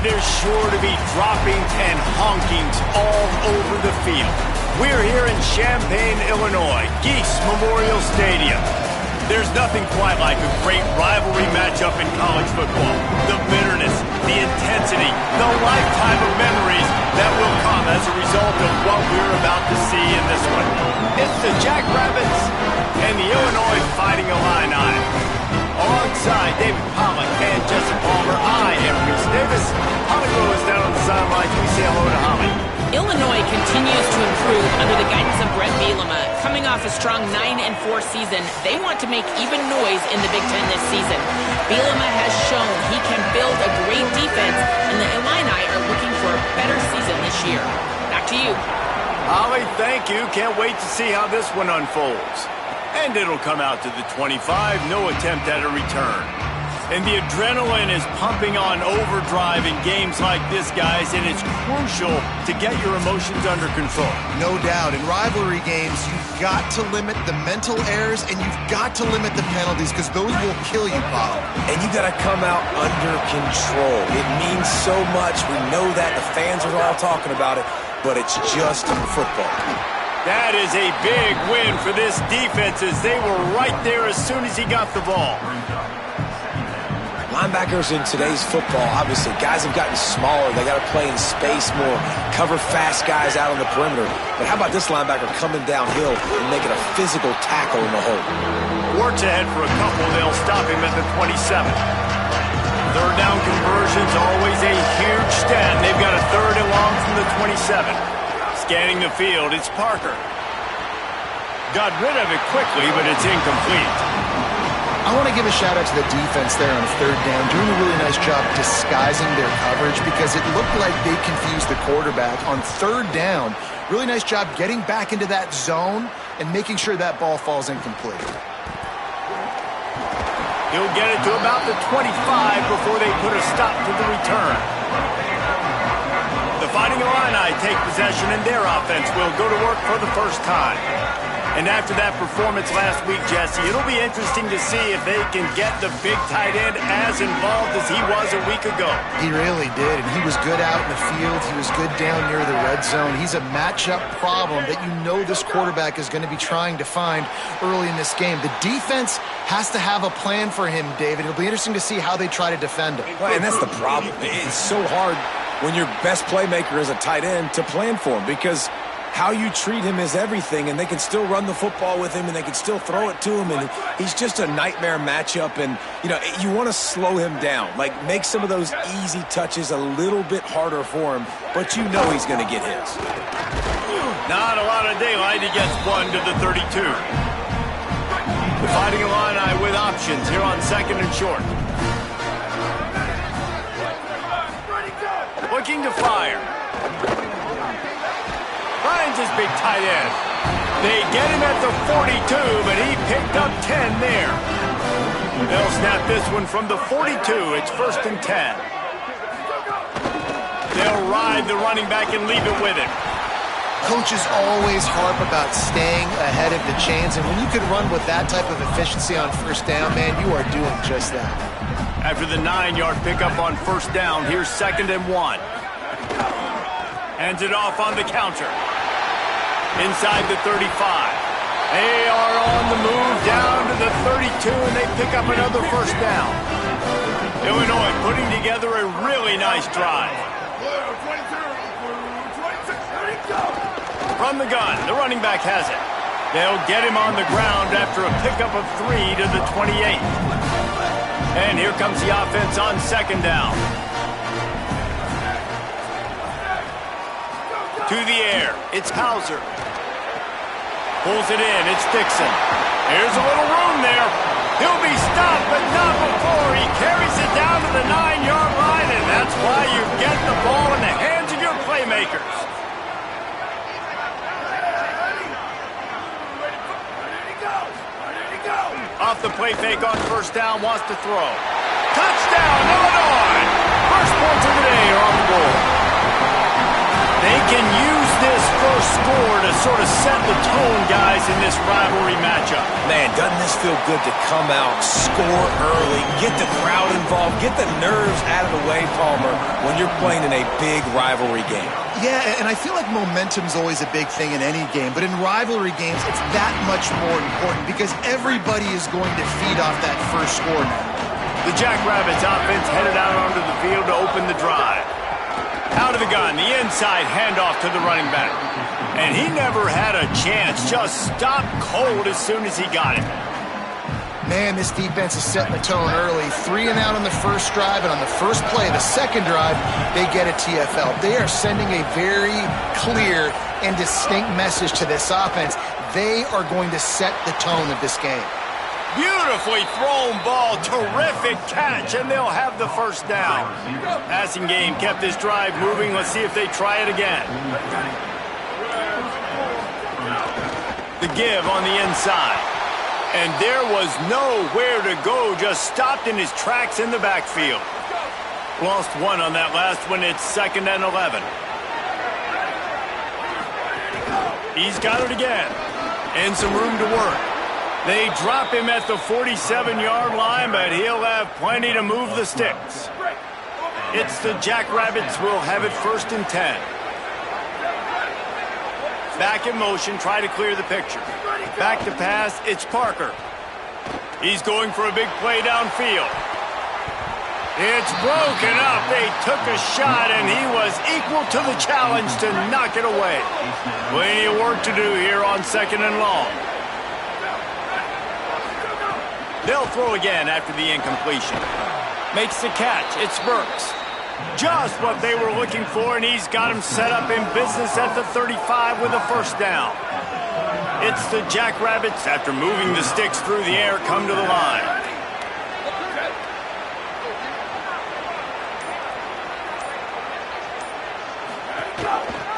there's sure to be droppings and honkings all over the field. We're here in Champaign, Illinois, Geese Memorial Stadium. There's nothing quite like a great rivalry matchup in college football. The bitterness, the intensity, the lifetime of memories that will come as a result of what we're about to see in this one. It's the Jackrabbits and the Illinois Fighting Illini. Alongside David Pollack and Jesse Palmer, I am Chris Davis. Holly Rose down on the sidelines. We say hello to Holly. Illinois continues to improve under the guidance of Brett Bielema. Coming off a strong 9-4 season, they want to make even noise in the Big Ten this season. Bielema has shown he can build a great defense, and the Illini are looking for a better season this year. Back to you. Holly, thank you. Can't wait to see how this one unfolds. And it'll come out to the 25, no attempt at a return. And the adrenaline is pumping on overdrive in games like this, guys, and it's crucial to get your emotions under control. No doubt. In rivalry games, you've got to limit the mental errors and you've got to limit the penalties because those will kill you, Bob. And you got to come out under control. It means so much. We know that. The fans are all talking about it, but it's just football. That is a big win for this defense as they were right there as soon as he got the ball. Linebackers in today's football, obviously, guys have gotten smaller. They got to play in space more, cover fast guys out on the perimeter. But how about this linebacker coming downhill and making a physical tackle in the hole? Works ahead for a couple. They'll stop him at the 27. Third down conversion's always a huge stat. They've got a third and long from the 27. Scanning the field, it's Parker. Got rid of it quickly, but it's incomplete. I want to give a shout-out to the defense there on third down, doing a really nice job disguising their coverage because it looked like they confused the quarterback on third down. Really nice job getting back into that zone and making sure that ball falls incomplete. He'll get it to about the 25 before they put a stop to the return. The Fighting Illini take possession, and their offense will go to work for the first time. And after that performance last week, Jesse, it'll be interesting to see if they can get the big tight end as involved as he was a week ago. He really did, and he was good out in the field. He was good down near the red zone. He's a matchup problem that you know this quarterback is going to be trying to find early in this game. The defense has to have a plan for him, David. It'll be interesting to see how they try to defend him. Well, and that's the problem. It's so hard when your best playmaker is a tight end to plan for him because how you treat him is everything, and they can still run the football with him, and they can still throw it to him, and he's just a nightmare matchup, and, you know, you want to slow him down, like make some of those easy touches a little bit harder for him, but you know he's going to get his. Not a lot of daylight. He gets one to the 32. The Fighting Illini with options here on second and short. Looking to fire. Finds his big tight end. They get him at the 42, but he picked up 10 there. They'll snap this one from the 42. It's first and 10. They'll ride the running back and leave it with him. Coaches always harp about staying ahead of the chains, and when you can run with that type of efficiency on first down, man, you are doing just that. After the 9-yard pickup on first down, here's second and 1. Hands it off on the counter. Inside the 35. They are on the move down to the 32, and they pick up another first down. Illinois putting together a really nice drive. From the gun, the running back has it. They'll get him on the ground after a pickup of 3 to the 28. And here comes the offense on second down. To the air, it's Hauser. Pulls it in, it's Dixon. There's a little room there. He'll be stopped, but not before he carries it down to the 9-yard line, and that's why you get the ball in the hands of your playmakers. Off the play fake on first down, wants to throw. Touchdown, Illinois! First points of the day are on the board. They can use this first score to sort of set the tone, guys, in this rivalry matchup? Man, doesn't this feel good to come out, score early, get the crowd involved, get the nerves out of the way, Palmer, when you're playing in a big rivalry game? Yeah, and I feel like momentum's always a big thing in any game, but in rivalry games, it's that much more important because everybody is going to feed off that first score now. The Jackrabbits offense headed out onto the field to open the drive. Out of the gun, the inside handoff to the running back. And he never had a chance, just stopped cold as soon as he got it. Man, this defense is setting the tone early. 3 and out on the first drive, and on the first play, the second drive, they get a TFL. They are sending a very clear and distinct message to this offense. They are going to set the tone of this game. Beautifully thrown ball, terrific catch, and they'll have the first down. Passing game kept this drive moving. Let's see if they try it again. The give on the inside. And there was nowhere to go, just stopped in his tracks in the backfield. Lost 1 on that last one. It's 2nd and 11. He's got it again. And some room to work. They drop him at the 47-yard line, but he'll have plenty to move the sticks. It's the Jackrabbits who will have it 1st and 10. Back in motion, try to clear the picture. Back to pass, it's Parker. He's going for a big play downfield. It's broken up. They took a shot, and he was equal to the challenge to knock it away. Plenty of work to do here on 2nd and long. They'll throw again after the incompletion. Makes the catch. It's Burks. Just what they were looking for, and he's got him set up in business at the 35 with a first down. It's the Jackrabbits, after moving the sticks through the air, come to the line.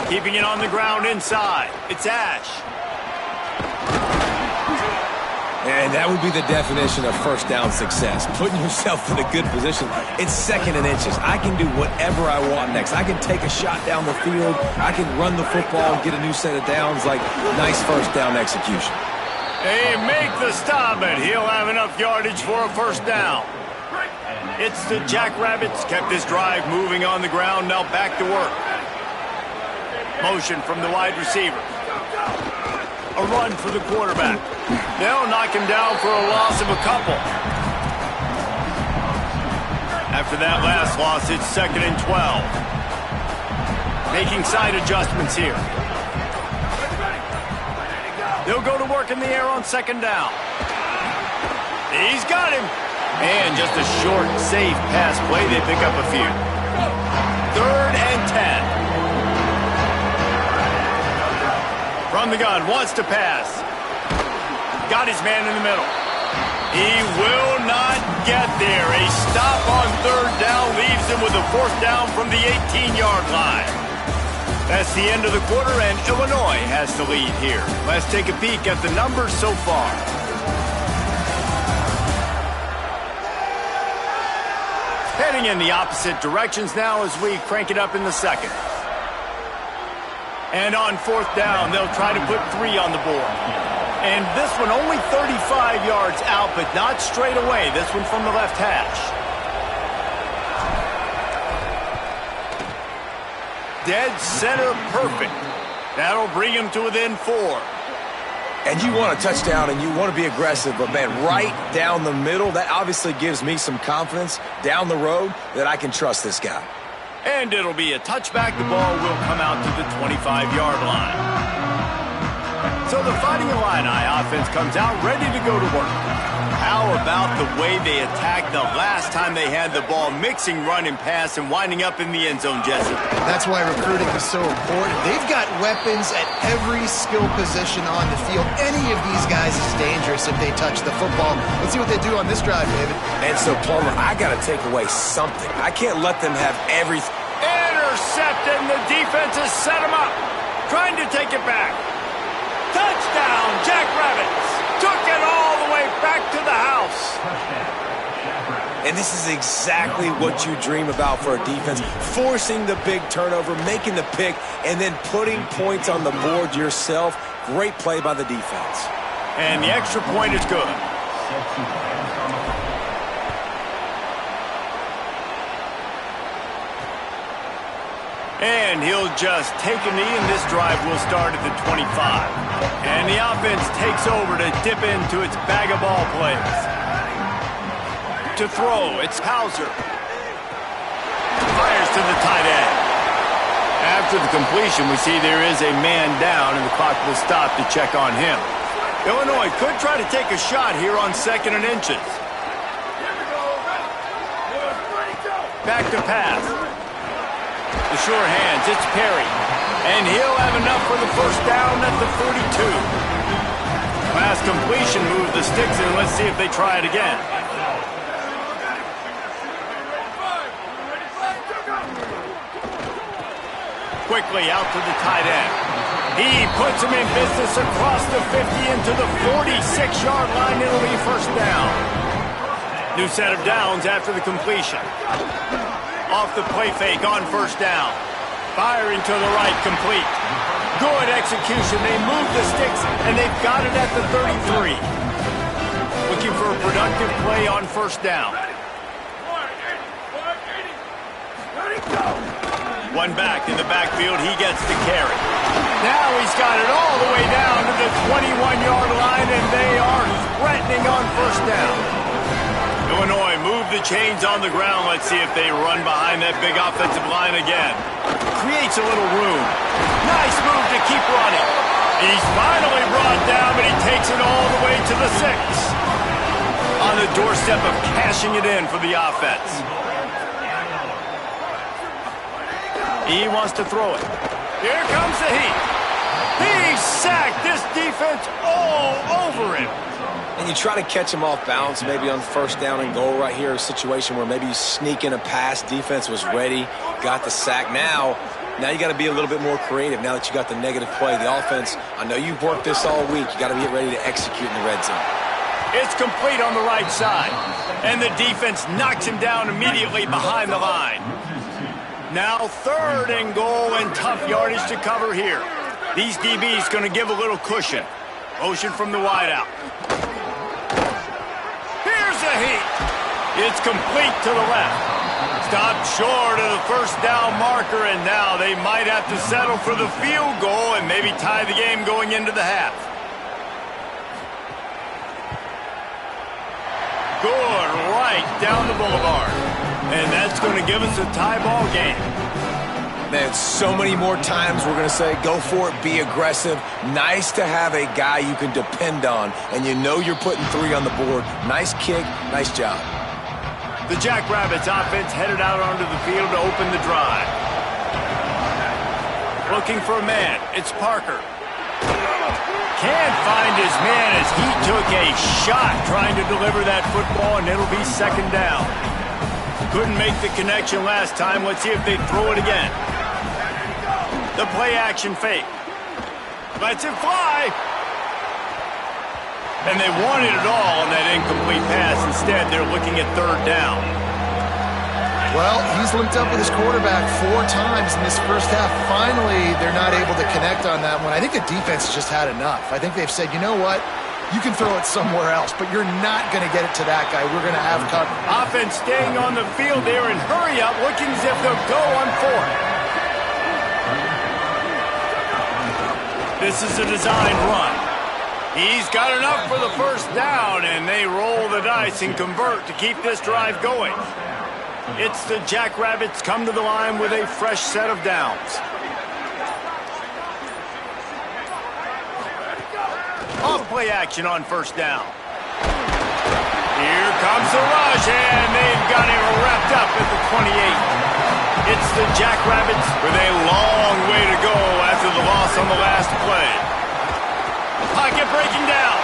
Keeping it on the ground inside. It's Ash. And that would be the definition of first down success. Putting yourself in a good position. It's 2nd and inches. I can do whatever I want next. I can take a shot down the field. I can run the football and get a new set of downs. Like, nice first down execution. They make the stop, and he'll have enough yardage for a first down. It's the Jackrabbits. Kept this drive moving on the ground. Now back to work. Motion from the wide receiver. A run for the quarterback. They'll knock him down for a loss of a couple. After that last loss, it's 2nd and 12. Making side adjustments here. They'll go to work in the air on 2nd down. He's got him. And just a short, safe pass play. They pick up a few. 3rd and 10. From the gun, wants to pass. Got his man in the middle. He will not get there. A stop on 3rd down leaves him with a 4th down from the 18-yard line. That's the end of the quarter, and Illinois has the lead here. Let's take a peek at the numbers so far. Heading in the opposite directions now as we crank it up in the 2nd. And on 4th down, they'll try to put 3 on the board. And this one only 35 yards out, but not straight away. This one from the left hash. Dead center perfect. That'll bring him to within 4. And you want a touchdown and you want to be aggressive, but man, right down the middle, that obviously gives me some confidence down the road that I can trust this guy. And it'll be a touchback. The ball will come out to the 25-yard line. So the Fighting Illini offense comes out ready to go to work. How about the way they attacked the last time they had the ball, mixing run and pass and winding up in the end zone, Jesse? That's why recruiting is so important. They've got weapons at every skill position on the field. Any of these guys is dangerous if they touch the football. Let's see what they do on this drive, David. And so, Palmer, I got to take away something. I can't let them have everything. Intercepted, and the defense has set him up. Trying to take it back. Touchdown, Jackrabbits. Took it all the way back to the house. And this is exactly what you dream about for a defense, forcing the big turnover, making the pick, and then putting points on the board yourself. Great play by the defense. And the extra point is good. And he'll just take a knee, and this drive will start at the 25. And the offense takes over to dip into its bag of ball plays. To throw, it's Hauser. Fires to the tight end. After the completion, we see there is a man down, and the clock will stop to check on him. Illinois could try to take a shot here on 2nd and inches. Back to pass. The sure hands, it's Perry. And he'll have enough for the first down at the 42. Pass completion moves the sticks in. Let's see if they try it again. Quickly out to the tight end. He puts him in business across the 50 into the 46-yard line. It'll be first down. New set of downs after the completion. Off the play fake on first down. Firing to the right, complete. Good execution. They move the sticks, and they've got it at the 33. Looking for a productive play on first down. One back in the backfield. He gets the carry. Now he's got it all the way down to the 21-yard line, and they are threatening on first down. Illinois move the chains on the ground. Let's see if they run behind that big offensive line again. Creates a little room. Nice move to keep running. He's finally brought down, but he takes it all the way to the 6. On the doorstep of cashing it in for the offense. He wants to throw it. Here comes the heat. He sacked this defense all over him. And you try to catch him off balance, maybe on first down and goal right here, a situation where maybe you sneak in a pass. Defense was ready, got the sack. Now you got to be a little bit more creative now that you got the negative play. The offense, I know you've worked this all week. You got to get ready to execute in the red zone. It's complete on the right side. And the defense knocks him down immediately behind the line. Now 3rd and goal, and tough yardage to cover here. These DBs going to give a little cushion. Motion from the wideout. Here's a heat. It's complete to the left. Stopped short of the first down marker, and now they might have to settle for the field goal and maybe tie the game going into the half. Good right down the boulevard. And that's going to give us a tie ball game. Man, so many more times we're going to say, go for it, be aggressive. Nice to have a guy you can depend on, and you know you're putting 3 on the board. Nice kick, nice job. The Jackrabbits offense headed out onto the field to open the drive. Looking for a man. It's Parker. Can't find his man as he took a shot trying to deliver that football, and it'll be 2nd down. Couldn't make the connection last time. Let's see if they throw it again. The play action fake. Lets it fly. And they wanted it all on that incomplete pass. Instead, they're looking at 3rd down. Well, he's linked up with his quarterback 4 times in this first half. Finally, they're not able to connect on that one. I think the defense has just had enough. I think they've said, you know what? You can throw it somewhere else, but you're not going to get it to that guy. We're going to have cover. Offense staying on the field there and hurry up, looking as if they'll go on 4th. This is a designed run. He's got enough for the first down, and they roll the dice and convert to keep this drive going. It's the Jackrabbits come to the line with a fresh set of downs. Off play action on first down. Here comes the rush, and they've got him wrapped up at the 28. It's the Jackrabbits with a long way to go after the loss on the last play. Pocket breaking down.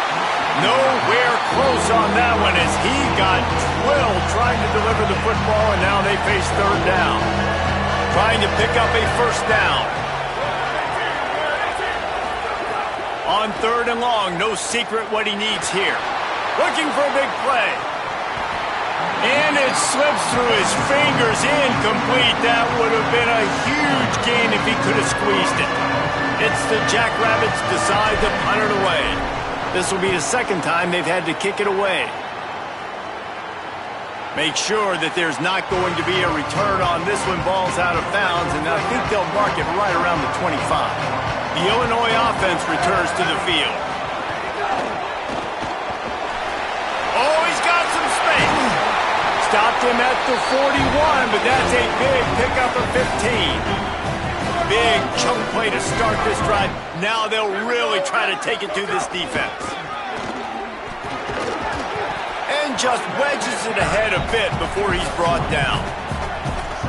Nowhere close on that one as he got drilled trying to deliver the football, and now they face 3rd down. Trying to pick up a first down. On 3rd and long, no secret what he needs here. Looking for a big play. And it slips through his fingers, incomplete. That would have been a huge gain if he could have squeezed it. It's the Jackrabbits decide to punt it away. This will be the second time they've had to kick it away. Make sure that there's not going to be a return on this when ball's out of bounds, and I think they'll mark it right around the 25. The Illinois offense returns to the field. Oh, he's got some space. Stopped him at the 41, but that's a big pickup of 15. Big chunk play to start this drive. Now they'll really try to take it to this defense. And just wedges it ahead a bit before he's brought down.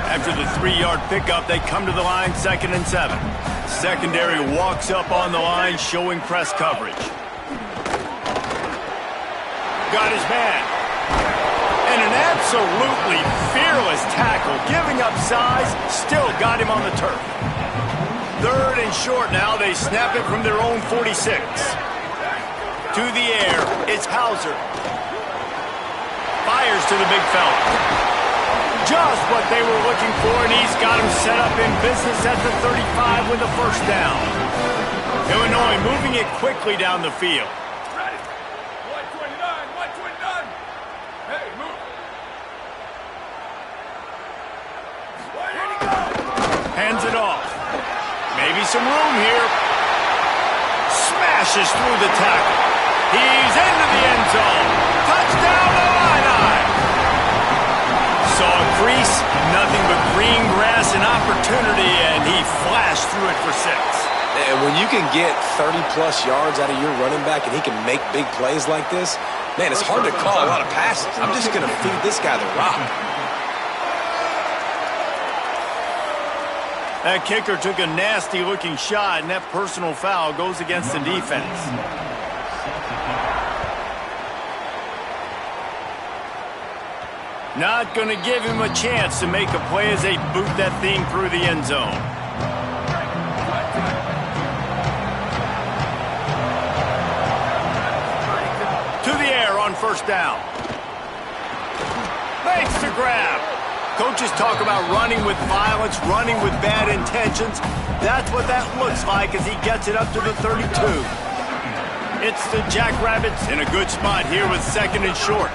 After the 3-yard pickup, they come to the line 2nd and 7. Secondary walks up on the line, showing press coverage. Got his man. And an absolutely fearless tackle, giving up size, still got him on the turf. 3rd and short now, they snap it from their own 46. To the air, it's Hauser. Fires to the big fella. Just what they were looking for, and he's got him set up in business at the 35 with the first down. Illinois moving it quickly down the field. Hands it off. Maybe some room here. Smashes through the tackle. He's into the end zone. Touchdown, Leonida! Saw a crease, nothing but green grass and opportunity, and he flashed through it for 6. And when you can get 30-plus yards out of your running back and he can make big plays like this, man, it's hard to call a lot of passes. I'm just going to feed this guy the rock. That kicker took a nasty-looking shot, and that personal foul goes against the defense. Not going to give him a chance to make a play as they boot that thing through the end zone. To the air on first down. Makes the grab. Coaches talk about running with violence, running with bad intentions. That's what that looks like as he gets it up to the 32. It's the Jackrabbits in a good spot here with 2nd and short.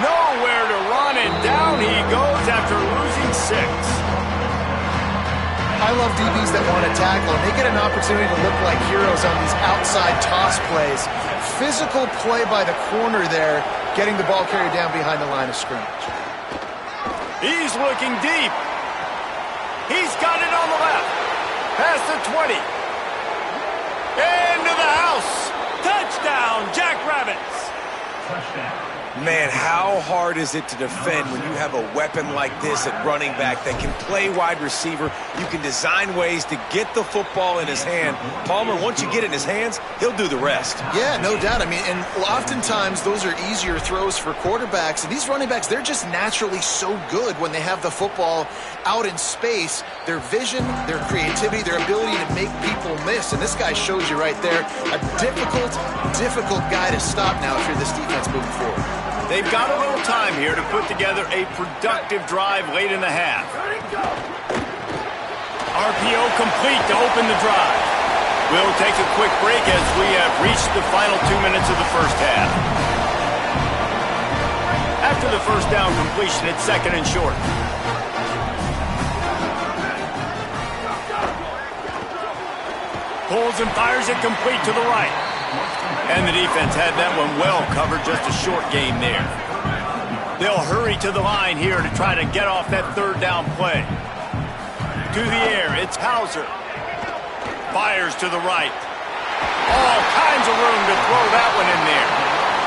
Nowhere to run, and down he goes after losing 6. I love DBs that want to tackle, and they get an opportunity to look like heroes on these outside toss plays. Physical play by the corner there, getting the ball carried down behind the line of scrimmage. He's looking deep. He's got it on the left. Past the 20. Into the house. Touchdown, Jackrabbits. Touchdown. Man, how hard is it to defend when you have a weapon like this at running back that can play wide receiver? You can design ways to get the football in his hand. Palmer, once you get it in his hands, he'll do the rest. Yeah, no doubt. I mean, and oftentimes those are easier throws for quarterbacks. And these running backs, they're just naturally so good when they have the football out in space. Their vision, their creativity, their ability to make people miss. And this guy shows you right there, a difficult guy to stop now if you're this defense moving forward. They've got a little time here to put together a productive drive late in the half. RPO complete to open the drive. We'll take a quick break as we have reached the final 2 minutes of the first half. After the first down completion, it's 2nd and short. Pulls and fires it complete to the right. And the defense had that one well covered, just a short game there. They'll hurry to the line here to try to get off that 3rd down play. To the air, it's Hauser. Fires to the right. All kinds of room to throw that one in there.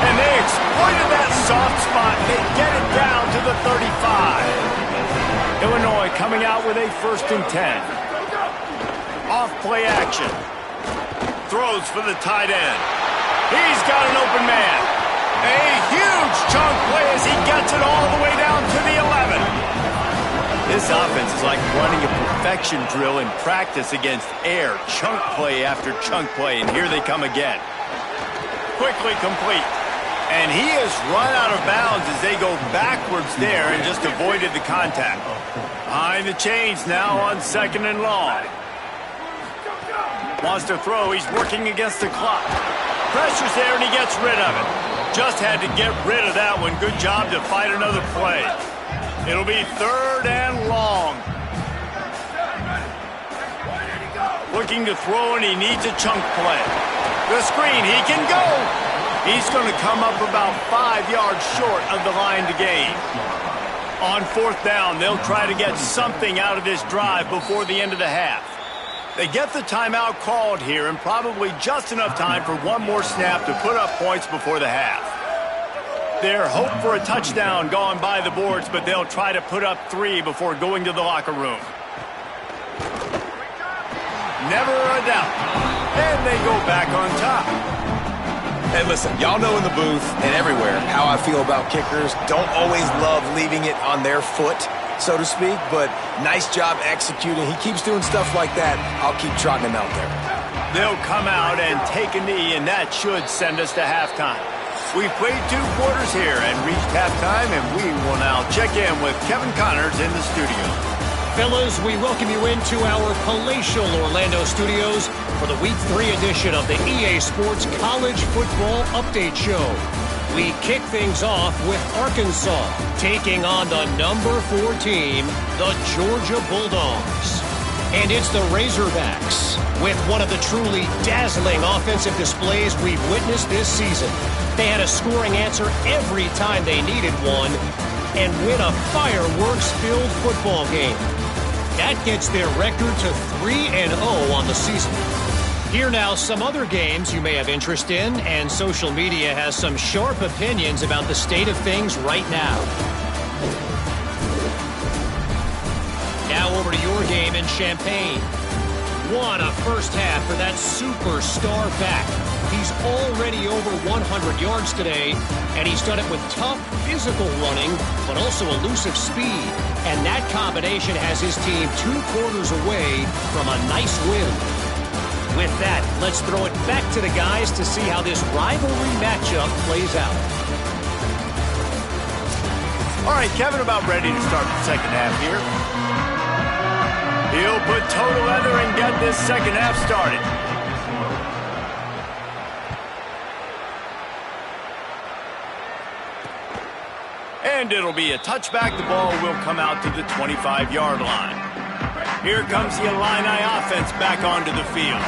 And they exploited that soft spot. They get it down to the 35. Illinois coming out with a 1st and 10. Off play action. Throws for the tight end. He's got an open man. A huge chunk play as he gets it all the way down to the 11. This offense is like running a perfection drill in practice against air. Chunk play after chunk play, and here they come again. Quickly complete. And he has run out of bounds as they go backwards there and just avoided the contact. Behind the chains now on 2nd and long. Wants to throw. He's working against the clock. Pressure's there and he gets rid of it. Just had to get rid of that one. Good job to fight another play. It'll be 3rd and long. Looking to throw and he needs a chunk play. The screen, he can go. He's going to come up about 5 yards short of the line to gain. On 4th down, they'll try to get something out of this drive before the end of the half. They get the timeout called here and probably just enough time for one more snap to put up points before the half. Their hope for a touchdown gone by the boards, but they'll try to put up 3 before going to the locker room. Never a doubt. And they go back on top. Hey, listen, y'all know in the booth and everywhere how I feel about kickers. Don't always love leaving it on their foot, so to speak, but nice job executing. He keeps doing stuff like that. I'll keep trotting him out there. They'll come out and take a knee, and that should send us to halftime. We've played 2 quarters here and reached halftime, and we will now check in with Kevin Connors in the studio. Fellas, we welcome you into our palatial Orlando studios for the Week 3 edition of the EA Sports College Football Update Show. We kick things off with Arkansas taking on the number 4 team, the Georgia Bulldogs. And it's the Razorbacks with one of the truly dazzling offensive displays we've witnessed this season. They had a scoring answer every time they needed one and win a fireworks-filled football game. That gets their record to 3-0 on the season. Here now, some other games you may have interest in, and social media has some sharp opinions about the state of things right now. Now over to your game in Champaign. What a first half for that superstar back. He's already over 100 yards today, and he's done it with tough physical running, but also elusive speed. And that combination has his team 2 quarters away from a nice win. With that, let's throw it back to the guys to see how this rivalry matchup plays out. All right, Kevin, about ready to start the second half here. He'll put toe to leather and get this second half started. And it'll be a touchback. The ball will come out to the 25-yard line. Here comes the Illini offense back onto the field.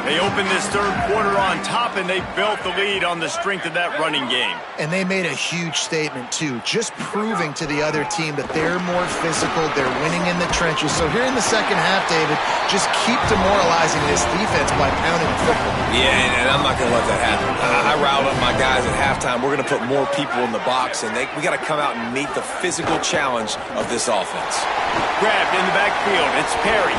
They opened this 3rd quarter on top, and they built the lead on the strength of that running game. And they made a huge statement, too, just proving to the other team that they're more physical, they're winning in the trenches. So here in the second half, David, just keep demoralizing this defense by pounding the football. Yeah, and I'm not going to let that happen. I riled up my guys at halftime. We're going to put more people in the box, and we got to come out and meet the physical challenge of this offense. Grabbed in the backfield. It's Perry.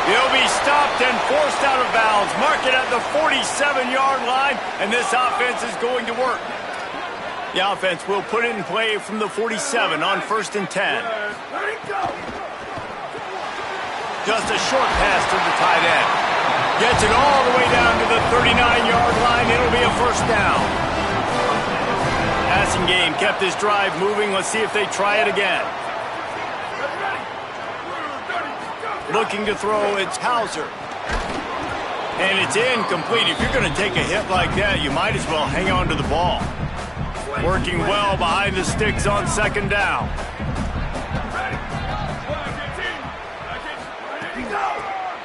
He'll be stopped and forced out of bounds. Mark it at the 47-yard line, and this offense is going to work. The offense will put it in play from the 47 on 1st and 10. Just a short pass to the tight end. Gets it all the way down to the 39-yard line. It'll be a first down. Passing game kept this drive moving. Let's see if they try it again. Looking to throw, it's Hauser. And it's incomplete. If you're going to take a hit like that, you might as well hang on to the ball. Working well behind the sticks on 2nd down.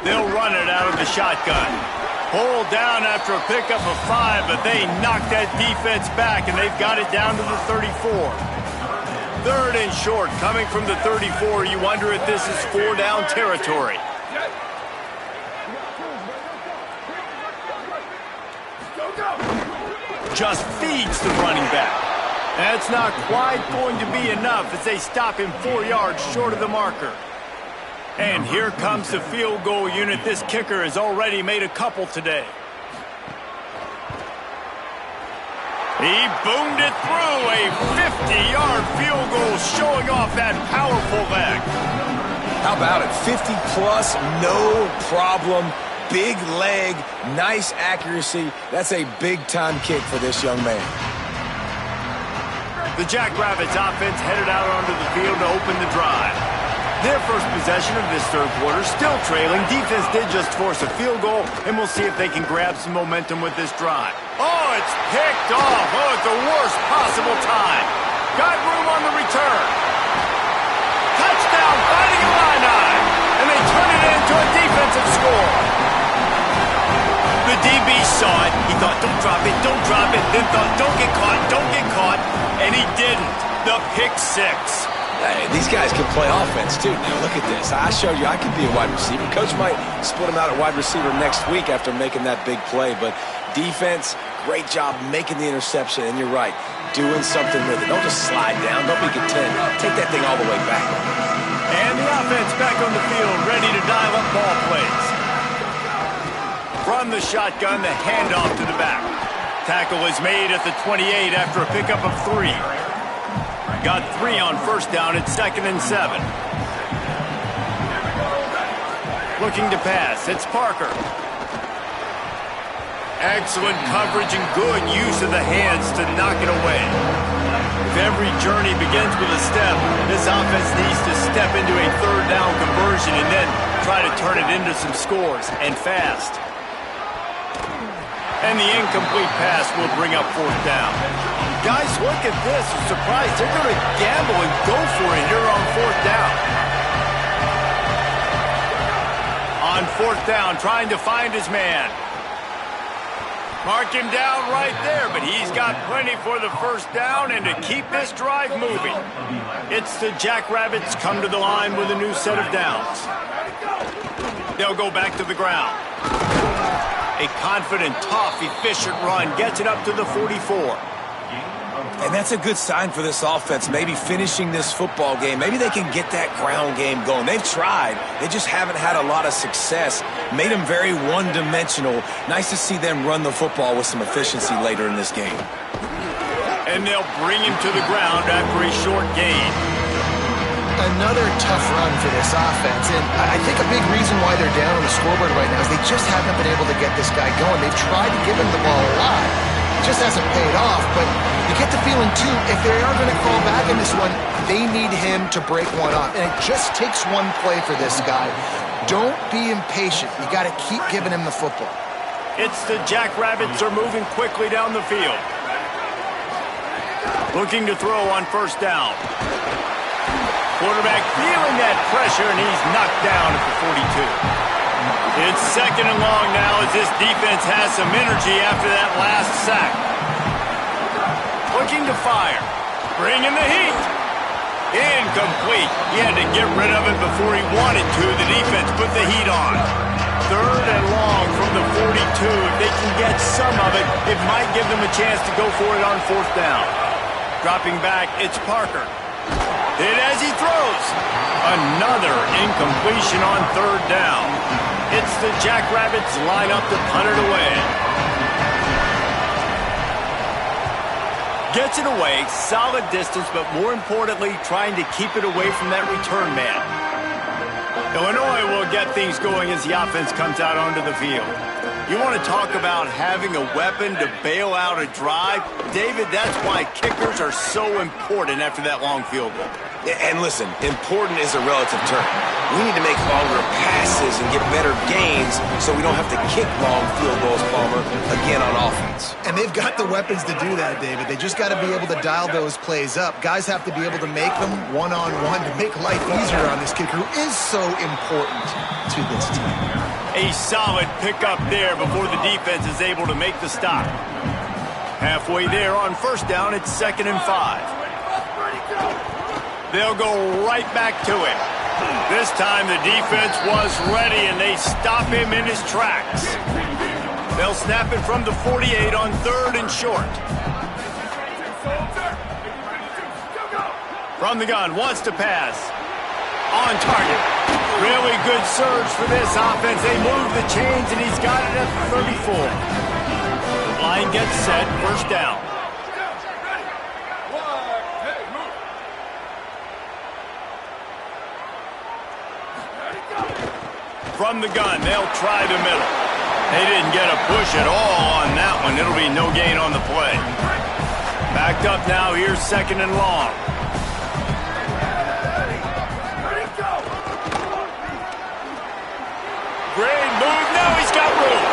They'll run it out of the shotgun. Pulled down after a pickup of 5, but they knocked that defense back, and they've got it down to the 34. 3rd and short, coming from the 34. You wonder if this is 4-down territory. Just feeds the running back. That's not quite going to be enough as they stop him 4 yards short of the marker. And here comes the field goal unit. This kicker has already made a couple today. He boomed it through, a 50-yard field goal showing off that powerful leg. How about it? 50-plus, no problem. Big leg, nice accuracy. That's a big-time kick for this young man. The Jackrabbits offense headed out onto the field to open the drive. Their first possession of this third quarter, still trailing. Defense did just force a field goal, and we'll see if they can grab some momentum with this drive. Oh, it's picked off. Oh, at the worst possible time. Got room on the return. Touchdown, fighting Leonida. And they turn it into a defensive score. The DB saw it. He thought, don't drop it, then thought, don't get caught, and he didn't. The pick six. Hey, these guys can play offense, too. Now, look at this. I showed you I could be a wide receiver. Coach might split him out at wide receiver next week after making that big play, but defense, great job making the interception, and you're right, doing something with it. Don't just slide down. Don't be content. Take that thing all the way back. And the offense back on the field, ready to dial up ball plays. From the shotgun, the handoff to the back. Tackle is made at the 28 after a pickup of 3. Got 3 on first down at 2nd and 7. Looking to pass, it's Parker. Excellent coverage and good use of the hands to knock it away. If every journey begins with a step, this offense needs to step into a third down conversion and then try to turn it into some scores, and fast. And the incomplete pass will bring up 4th down. Guys, look at this. I'm surprised they're going to gamble and go for it here on 4th down. On 4th down, trying to find his man. Mark him down right there, but he's got plenty for the first down and to keep this drive moving. It's the Jackrabbits come to the line with a new set of downs. They'll go back to the ground. A confident, tough, efficient run gets it up to the 44. And that's a good sign for this offense, maybe finishing this football game. Maybe they can get that ground game going. They've tried. They just haven't had a lot of success. Made them very one-dimensional. Nice to see them run the football with some efficiency later in this game. And they'll bring him to the ground after a short gain. Another tough run for this offense, and I think a big reason why they're down on the scoreboard right now is they just haven't been able to get this guy going. They've tried to give him the ball a lot. It just hasn't paid off, but you get the feeling, too, if they are going to crawl back in this one, they need him to break one off, and it just takes one play for this guy. Don't be impatient. You got to keep giving him the football. It's the Jackrabbits are moving quickly down the field. Looking to throw on first down. Quarterback feeling that pressure, and he's knocked down at the 42. It's 2nd and long now as this defense has some energy after that last sack. Looking to fire. Bringing the heat. Incomplete. He had to get rid of it before he wanted to. The defense put the heat on. 3rd and long from the 42. If they can get some of it, it might give them a chance to go for it on 4th down. Dropping back, it's Parker. Hit as he throws. Another incompletion on 3rd down. It's the Jackrabbits line up to punt it away. Gets it away, solid distance, but more importantly, trying to keep it away from that return man. Illinois will get things going as the offense comes out onto the field. You want to talk about having a weapon to bail out a drive? David, that's why kickers are so important after that long field goal. And listen, important is a relative term. We need to make longer passes and get better gains so we don't have to kick long field goals, Palmer, again on offense. And they've got the weapons to do that, David. They just got to be able to dial those plays up. Guys have to be able to make them one-on-one to make life easier on this kicker who is so important to this team. A solid pickup there before the defense is able to make the stop. Halfway there on first down, it's 2nd and 5. They'll go right back to him. This time the defense was ready and they stop him in his tracks. They'll snap it from the 48 on 3rd and short. From the gun, wants to pass. On target. Really good surge for this offense. They move the chains and he's got it at the 34. The line gets set, first down. From the gun, they'll try the middle. They didn't get a push at all on that one. It'll be no gain on the play. Back Backed up now, here's 2nd and long. Great move, now he's got room.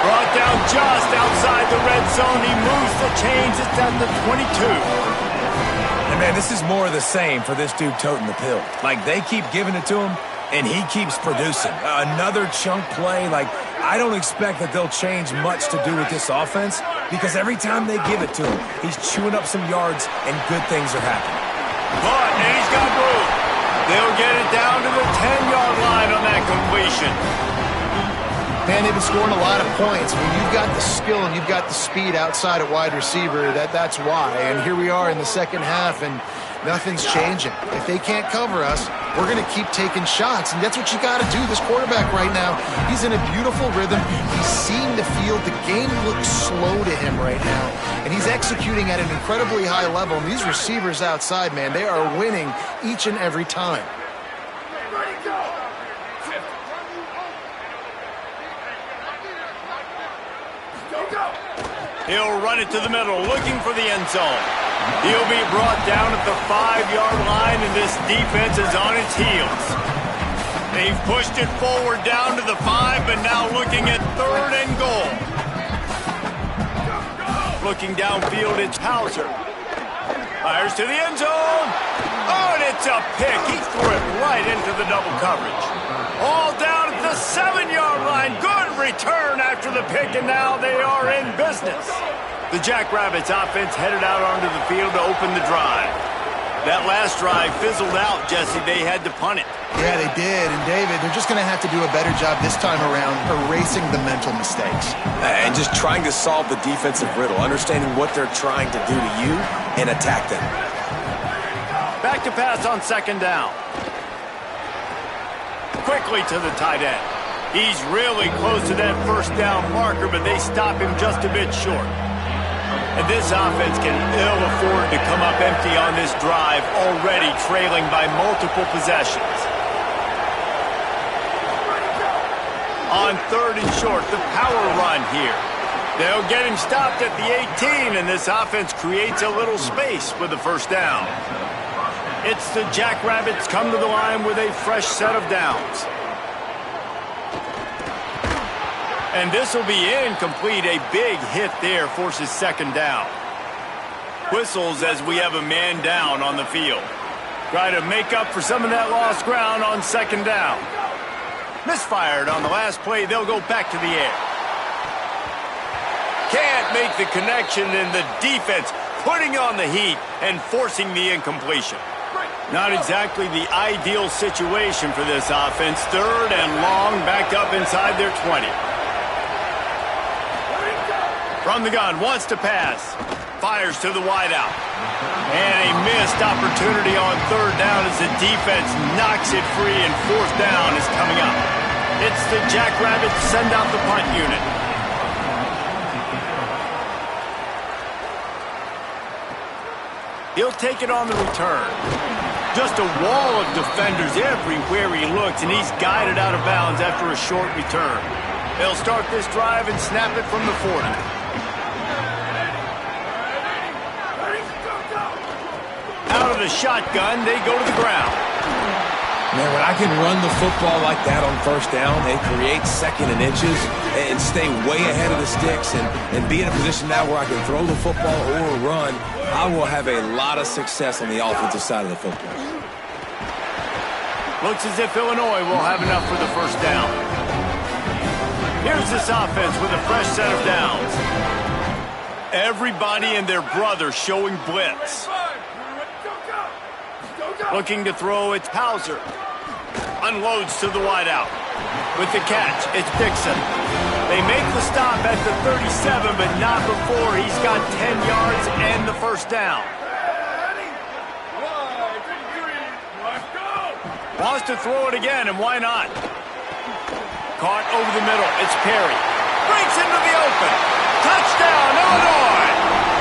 Brought down just outside the red zone. He moves the chains, it's at the 22. And man, this is more of the same for this dude toting the pill. Like, they keep giving it to him, and he keeps producing. Another chunk play. Like, I don't expect that they'll change much to do with this offense, because every time they give it to him, he's chewing up some yards, and good things are happening. But, and he's got room. They'll get it down to the 10-yard line on that completion. Man, they've been scoring a lot of points. When you've got the skill and you've got the speed outside at wide receiver, that's why. And here we are in the second half, and nothing's changing. If they can't cover us, we're going to keep taking shots, and that's what you got to do. This quarterback right now, he's in a beautiful rhythm. He's seeing the field. The game looks slow to him right now, and he's executing at an incredibly high level. And these receivers outside, man, they are winning each and every time. He'll run it to the middle, looking for the end zone. He'll be brought down at the 5-yard line, and this defense is on its heels. They've pushed it forward down to the 5, but now looking at 3rd and goal. Looking downfield, it's Hauser. Fires to the end zone. Oh, and it's a pick. He threw it right into the double coverage. All down at the 7-yard line. Good return after the pick, and now they are in business. The Jackrabbits offense headed out onto the field to open the drive. That last drive fizzled out, Jesse. They had to punt it. Yeah, they did. And, David, they're just going to have to do a better job this time around erasing the mental mistakes. And just trying to solve the defensive riddle, understanding what they're trying to do to you and attack them. Back to pass on 2nd down. Quickly to the tight end. He's really close to that 1st down marker, but they stop him just a bit short. And this offense can ill afford to come up empty on this drive, already trailing by multiple possessions. On 3rd and short, the power run here. They'll get him stopped at the 18, and this offense creates a little space with the 1st down. It's the Jackrabbits come to the line with a fresh set of downs. And this will be incomplete. A big hit there forces 2nd down. Whistles as we have a man down on the field. Try to make up for some of that lost ground on 2nd down. Misfired on the last play. They'll go back to the air. Can't make the connection, and the defense putting on the heat and forcing the incompletion. Not exactly the ideal situation for this offense. 3rd and long, back up inside their 20. From the gun, wants to pass. Fires to the wideout. And a missed opportunity on 3rd down as the defense knocks it free, and 4th down is coming up. It's the Jackrabbits send out the punt unit. He'll take it on the return. Just a wall of defenders everywhere he looks, and he's guided out of bounds after a short return. They'll start this drive and snap it from the 40. Out of the shotgun, they go to the ground. Man, when I can run the football like that on 1st down and create 2nd and inches and stay way ahead of the sticks and be in a position now where I can throw the football or run, I will have a lot of success on the offensive side of the football. Looks as if Illinois will have enough for the 1st down. Here's this offense with a fresh set of downs. Everybody and their brother showing blitz. Looking to throw, it's Hauser. Unloads to the wideout. With the catch, it's Dixon. They make the stop at the 37, but not before he's got 10 yards and the 1st down. Wants to throw it again, and why not? Caught over the middle, it's Perry. Breaks into the open. Touchdown, Illinois!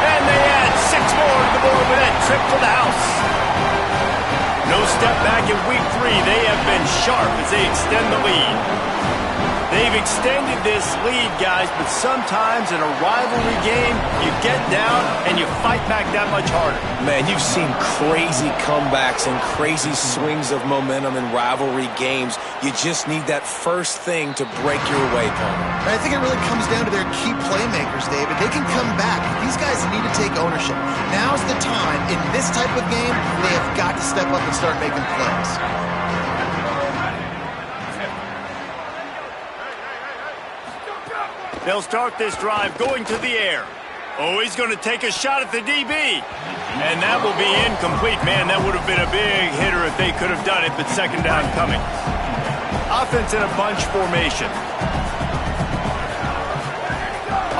And they add 6 more to the board with that trip to the house. No step back in week 3. They have been sharp as they extend the lead. They've extended this lead, guys, but sometimes in a rivalry game, you get down and you fight back that much harder. Man, you've seen crazy comebacks and crazy swings of momentum in rivalry games. You just need that first thing to break your way, Tony. I think it really comes down to their key playmakers, David. They can come back. These guys need to take ownership. Now's the time. In this type of game, they have got to step up and start making plays. They'll start this drive going to the air. Oh, he's going to take a shot at the DB. And that will be incomplete. Man, that would have been a big hitter if they could have done it, but second down coming. Offense in a bunch formation.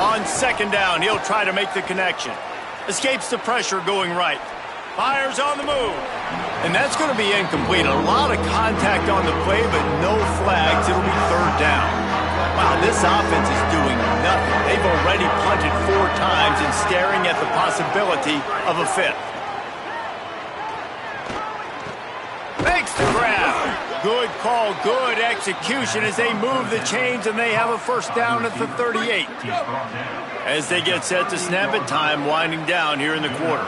On second down, he'll try to make the connection. Escapes the pressure going right. Fires on the move. And that's going to be incomplete. A lot of contact on the play, but no flags. It'll be third down. Wow, this offense is doing nothing. They've already punted 4 times and staring at the possibility of a 5th. Makes the grab. Good call, good execution as they move the chains, and they have a first down at the 38. As they get set to snap it, time winding down here in the quarter.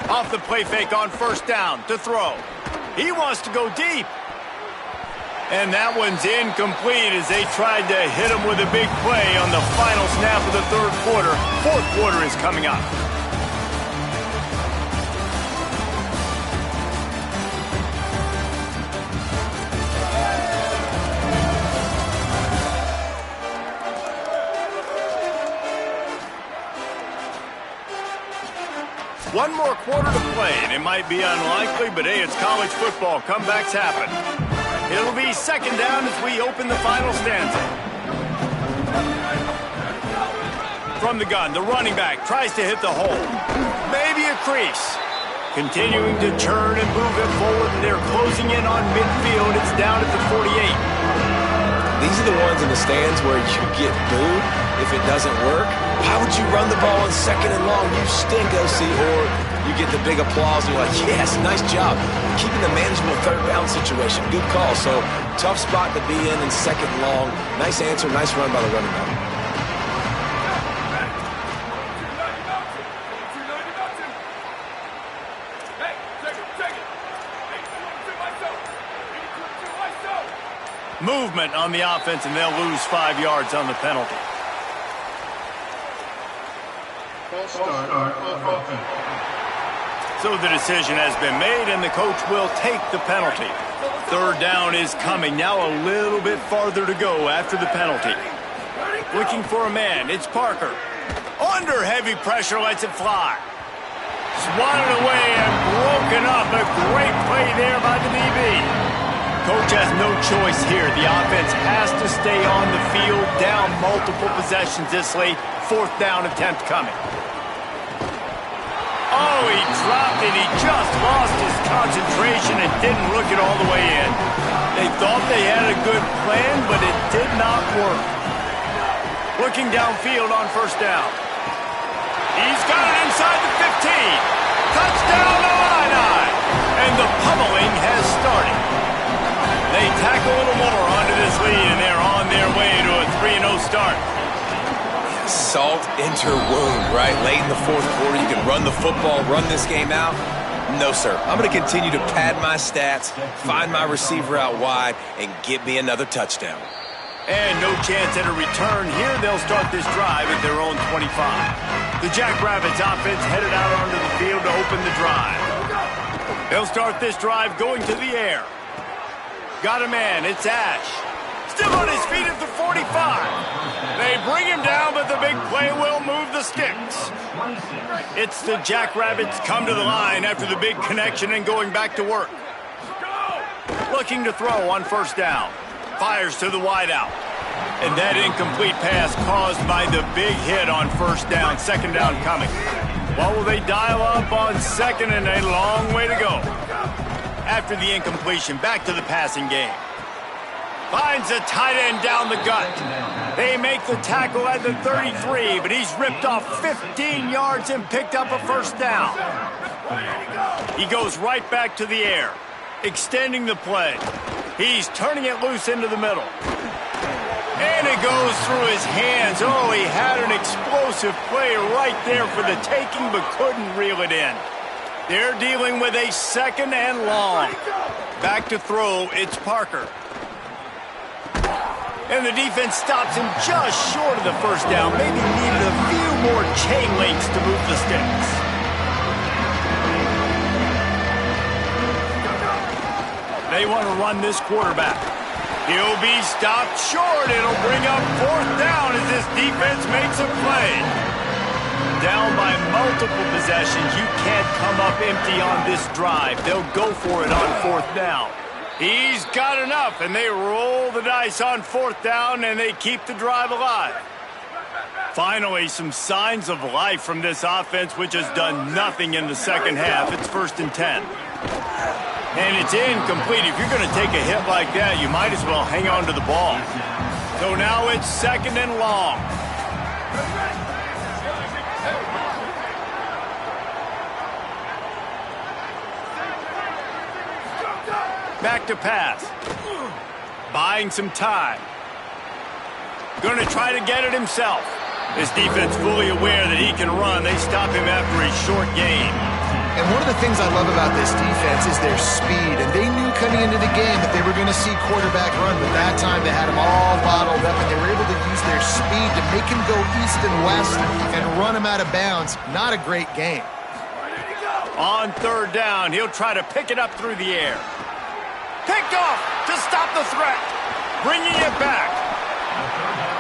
Off the play fake on first down to throw. He wants to go deep. And that one's incomplete as they tried to hit him with a big play on the final snap of the third quarter. Fourth quarter is coming up. One more quarter to play, and it might be unlikely, but hey, it's college football. Comebacks happen. It'll be second down as we open the final stanza. From the gun, the running back tries to hit the hole. Maybe a crease. Continuing to churn and move it forward. They're closing in on midfield. It's down at the 48. These are the ones in the stands where you get booed if it doesn't work. Why would you run the ball on second and long? You stink, OC. Or you get the big applause and you're like, yes, nice job. Keeping the manageable third down situation. Good call. So tough spot to be in second and long. Nice answer, nice run by the running back. Movement on the offense, and they'll lose 5 yards on the penalty. So the decision has been made, and the coach will take the penalty. Third down is coming. Now a little bit farther to go after the penalty. Looking for a man. It's Parker. Under heavy pressure, lets it fly. Swatted away and broken up. A great play there by the DB. Coach has no choice here. The offense has to stay on the field, down multiple possessions this late. Fourth down attempt coming. Oh, he dropped it. He just lost his concentration and didn't look it all the way in. They thought they had a good plan, but it did not work. Looking downfield on first down. He's got it inside the 15. Touchdown Illini. And the pummeling has started. They tack a little more onto this lead, and they're on their way to a 3-0 start. Salt into wound, right? Late in the fourth quarter, you can run the football, run this game out. No, sir. I'm going to continue to pad my stats, find my receiver out wide, and get me another touchdown. And no chance at a return here. They'll start this drive at their own 25. The Jackrabbits offense headed out onto the field to open the drive. They'll start this drive going to the air. Got a man, it's Ash. Still on his feet at the 45. They bring him down, but the big play will move the sticks. It's the Jackrabbits come to the line after the big connection and going back to work. Looking to throw on first down. Fires to the wideout. And that incomplete pass caused by the big hit on first down. Second down coming. What will they dial up on second, and a long way to go? After the incompletion, back to the passing game. Finds a tight end down the gut. They make the tackle at the 33, but he's ripped off 15 yards and picked up a first down. He goes right back to the air, extending the play. He's turning it loose into the middle. And it goes through his hands. Oh, he had an explosive play right there for the taking, but couldn't reel it in. They're dealing with a 2nd and long. Back to throw, it's Parker. And the defense stops him just short of the first down. Maybe needed a few more chain links to move the sticks. They want to run this quarterback. He'll be stopped short. It'll bring up 4th down as this defense makes a play. Down by multiple possessions. You can't come up empty on this drive. They'll go for it on 4th down. He's got enough, and they roll the dice on 4th down, and they keep the drive alive. Finally, some signs of life from this offense, which has done nothing in the second half. It's 1st and 10. And it's incomplete. If you're going to take a hit like that, you might as well hang on to the ball. So now it's 2nd and long. Back to pass. Buying some time. Going to try to get it himself. This defense fully aware that he can run. They stop him after a short gain. And one of the things I love about this defense is their speed. And they knew coming into the game that they were going to see quarterback run. But that time they had him all bottled up, and they were able to use their speed to make him go east and west and run him out of bounds. Not a great game. On 3rd down, he'll try to pick it up through the air. Picked off to stop the threat. Bringing it back.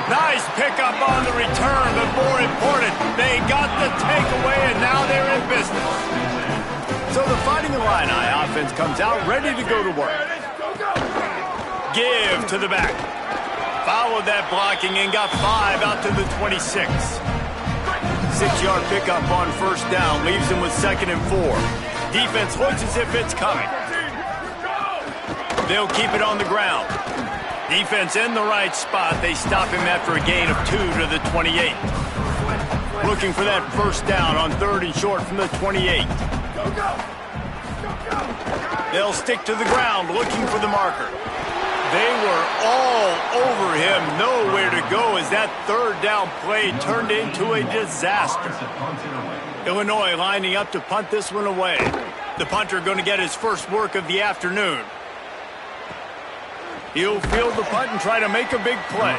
Nice pickup on the return, but more important, they got the takeaway, and now they're in business. So the Fighting Illini offense comes out ready to go to work. Give to the back. Followed that blocking and got 5 out to the 26. 6-yard pickup on 1st down leaves him with 2nd and 4. Defense looks as if it's coming. They'll keep it on the ground. Defense in the right spot. They stop him after a gain of 2 to the 28. Looking for that 1st down on 3rd and short from the 28. They'll stick to the ground looking for the marker. They were all over him. Nowhere to go as that 3rd down play turned into a disaster. Illinois lining up to punt this one away. The punter going to get his first work of the afternoon. He'll field the punt and try to make a big play.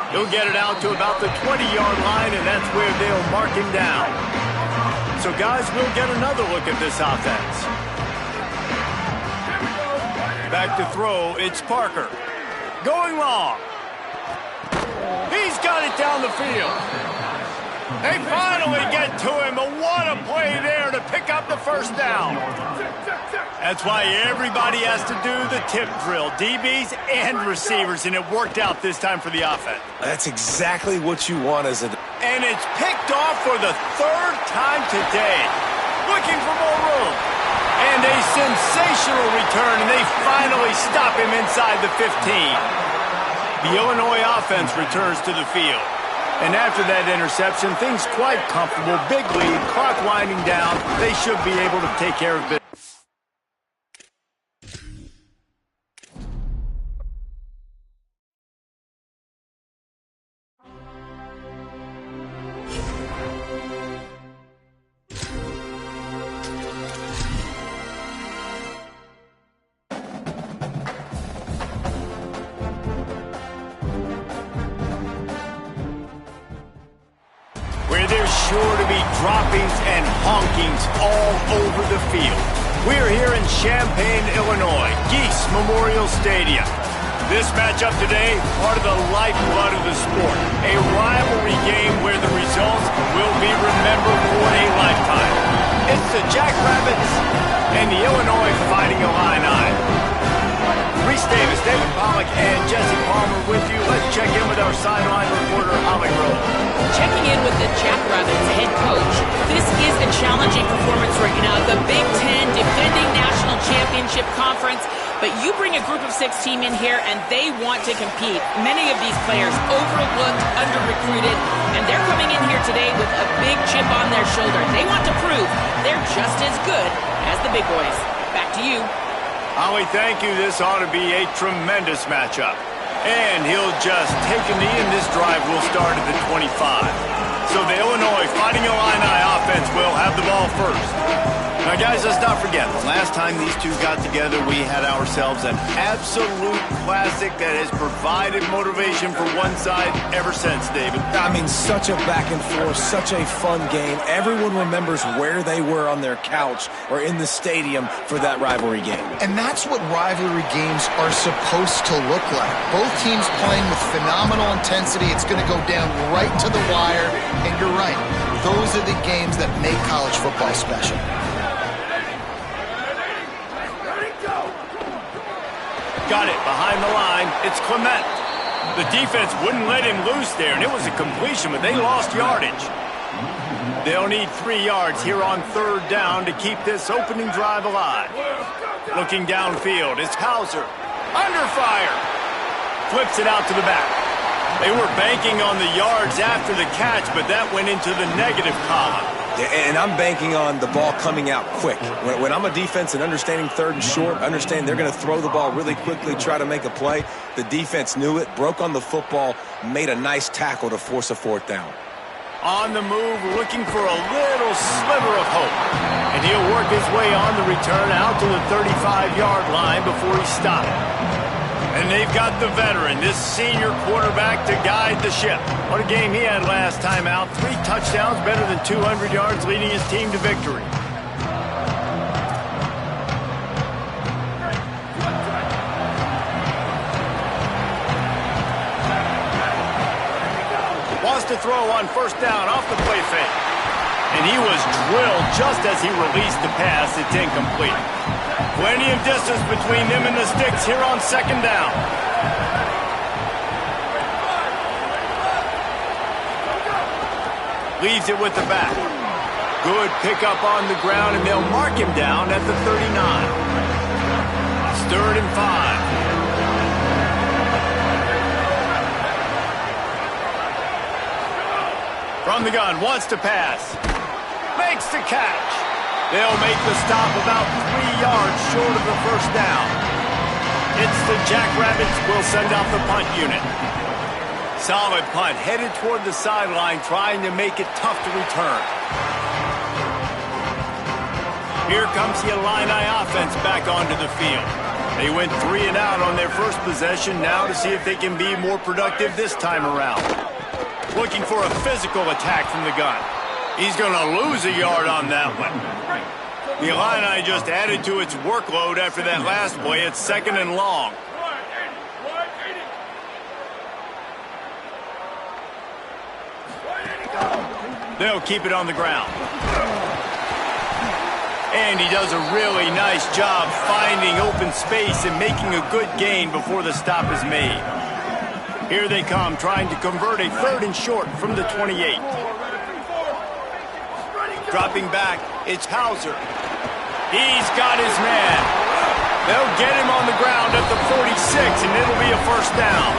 He'll get it out to about the 20-yard line, and that's where they'll mark him down. So, guys, we'll get another look at this offense. Back to throw, it's Parker. Going long. He's got it down the field. They finally get to him, but what a play there to pick up the 1st down. That's why everybody has to do the tip drill, DBs and receivers, and it worked out this time for the offense. That's exactly what you want as a... And it's picked off for the 3rd time today. Looking for more room. And a sensational return, and they finally stop him inside the 15. The Illinois offense returns to the field. And after that interception, things quite comfortable. Big lead, clock winding down. They should be able to take care of business. Sure to be droppings and honkings all over the field. We're here in Champaign, Illinois, Geese Memorial Stadium. This matchup today, part of the lifeblood of the sport. A rivalry game where the results will be remembered for a lifetime. It's the Jackrabbits and the Illinois Fighting Illini. Reese Davis, David Pollack, and Jesse Palmer with you. Let's check in with our sideline reporter, Holly Rowe. Checking in with the Jackrabbits head coach. This is a challenging performance right now. The Big Ten defending national championship conference But you bring a group of 6 team in here, and they want to compete. Many of these players overlooked, under-recruited, and they're coming in here today with a big chip on their shoulder. They want to prove they're just as good as the big boys. Back to you. Holly, thank you. This ought to be a tremendous matchup. And he'll just take a knee, and this drive will start at the 25. So the Illinois Fighting Illini offense will have the ball first. Now, guys, let's not forget, the last time these two got together, we had ourselves an absolute classic that has provided motivation for one side ever since, David. I mean, such a back and forth, such a fun game. Everyone remembers where they were on their couch or in the stadium for that rivalry game. And that's what rivalry games are supposed to look like. Both teams playing with phenomenal intensity. It's going to go down right to the wire. And you're right, those are the games that make college football special. Got it behind the line. It's Clement. The defense wouldn't let him loose there, and it was a completion, but they lost yardage. They'll need 3 yards here on 3rd down to keep this opening drive alive. Looking downfield, it's Hauser. Under fire. Flips it out to the back. They were banking on the yards after the catch, but that went into the negative column. And I'm banking on the ball coming out quick. When I'm a defense and understanding 3rd and short, understand they're going to throw the ball really quickly, try to make a play. The defense knew it, broke on the football, made a nice tackle to force a 4th down. On the move, looking for a little sliver of hope. And he'll work his way on the return out to the 35-yard line before he's stopped. And they've got the veteran, this senior quarterback, to guide the ship. What a game he had last time out. 3 touchdowns, better than 200 yards, leading his team to victory. Wants to throw on 1st down off the play fake. And he was drilled just as he released the pass. It's incomplete. Plenty of distance between them and the sticks here on 2nd down. Leaves it with the back. Good pickup on the ground, and they'll mark him down at the 39. It's 3rd and 5. From the gun, wants to pass. Makes the catch. They'll make the stop about 3 yards short of the 1st down. It's the Jackrabbits will send out the punt unit. Solid punt, headed toward the sideline, trying to make it tough to return. Here comes the Illini offense back onto the field. They went 3 and out on their first possession, now to see if they can be more productive this time around. Looking for a physical attack from the gun. He's going to lose a yard on that one. The Illini just added to its workload after that last play. It's 2nd and long. They'll keep it on the ground. And he does a really nice job finding open space and making a good gain before the stop is made. Here they come, trying to convert a 3rd and short from the 28. Dropping back, it's Hauser. He's got his man. They'll get him on the ground at the 46, and it'll be a 1st down.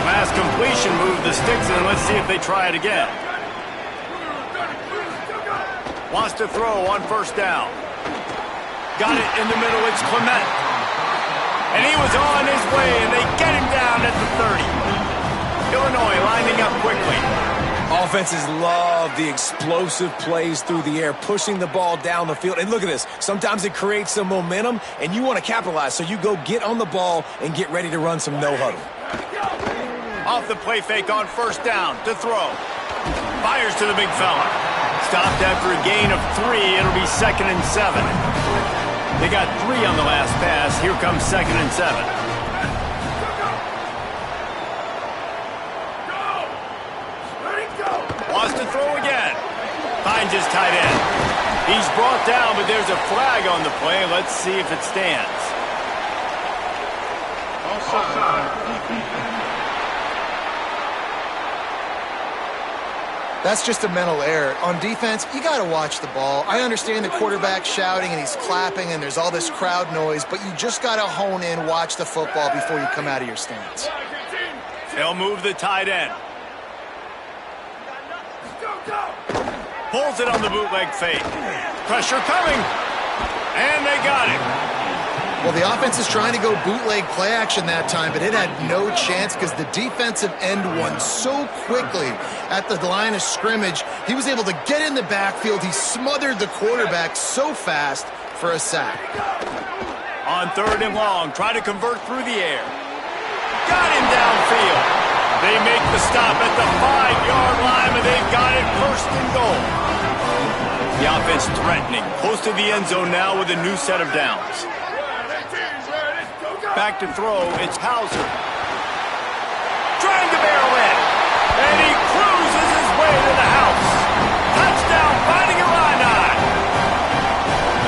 Last completion moved the sticks, and let's see if they try it again. Wants to throw on 1st down. Got it in the middle, it's Clement. And he was on his way, and they get him down at the 30. Illinois lining up quickly. Offenses love the explosive plays through the air, pushing the ball down the field. And look at this. Sometimes it creates some momentum, and you want to capitalize. So you go get on the ball and get ready to run some no-huddle. Off the play fake on 1st down to throw. Fires to the big fella. Stopped after a gain of 3. It'll be 2nd and 7. They got 3 on the last pass. Here comes 2nd and 7. Wants to throw again. Finds his tight end. He's brought down, but there's a flag on the play. Let's see if it stands. That's just a mental error. On defense, you got to watch the ball. I understand the quarterback shouting and he's clapping and there's all this crowd noise, but you just got to hone in, watch the football before you come out of your stance. They'll move the tight end. Pulls it on the bootleg fake. Pressure coming. And they got it. Well, the offense is trying to go bootleg play action that time, but it had no chance because the defensive end won so quickly at the line of scrimmage. He was able to get in the backfield. He smothered the quarterback so fast for a sack. On 3rd and long, try to convert through the air. Got him downfield. They make the stop at the 5-yard line, and they've got it 1st and goal. The offense threatening. Close to the end zone now with a new set of downs. Back to throw, it's Hauser. Trying to barrel in. And he cruises his way to the house. Touchdown, finding a line.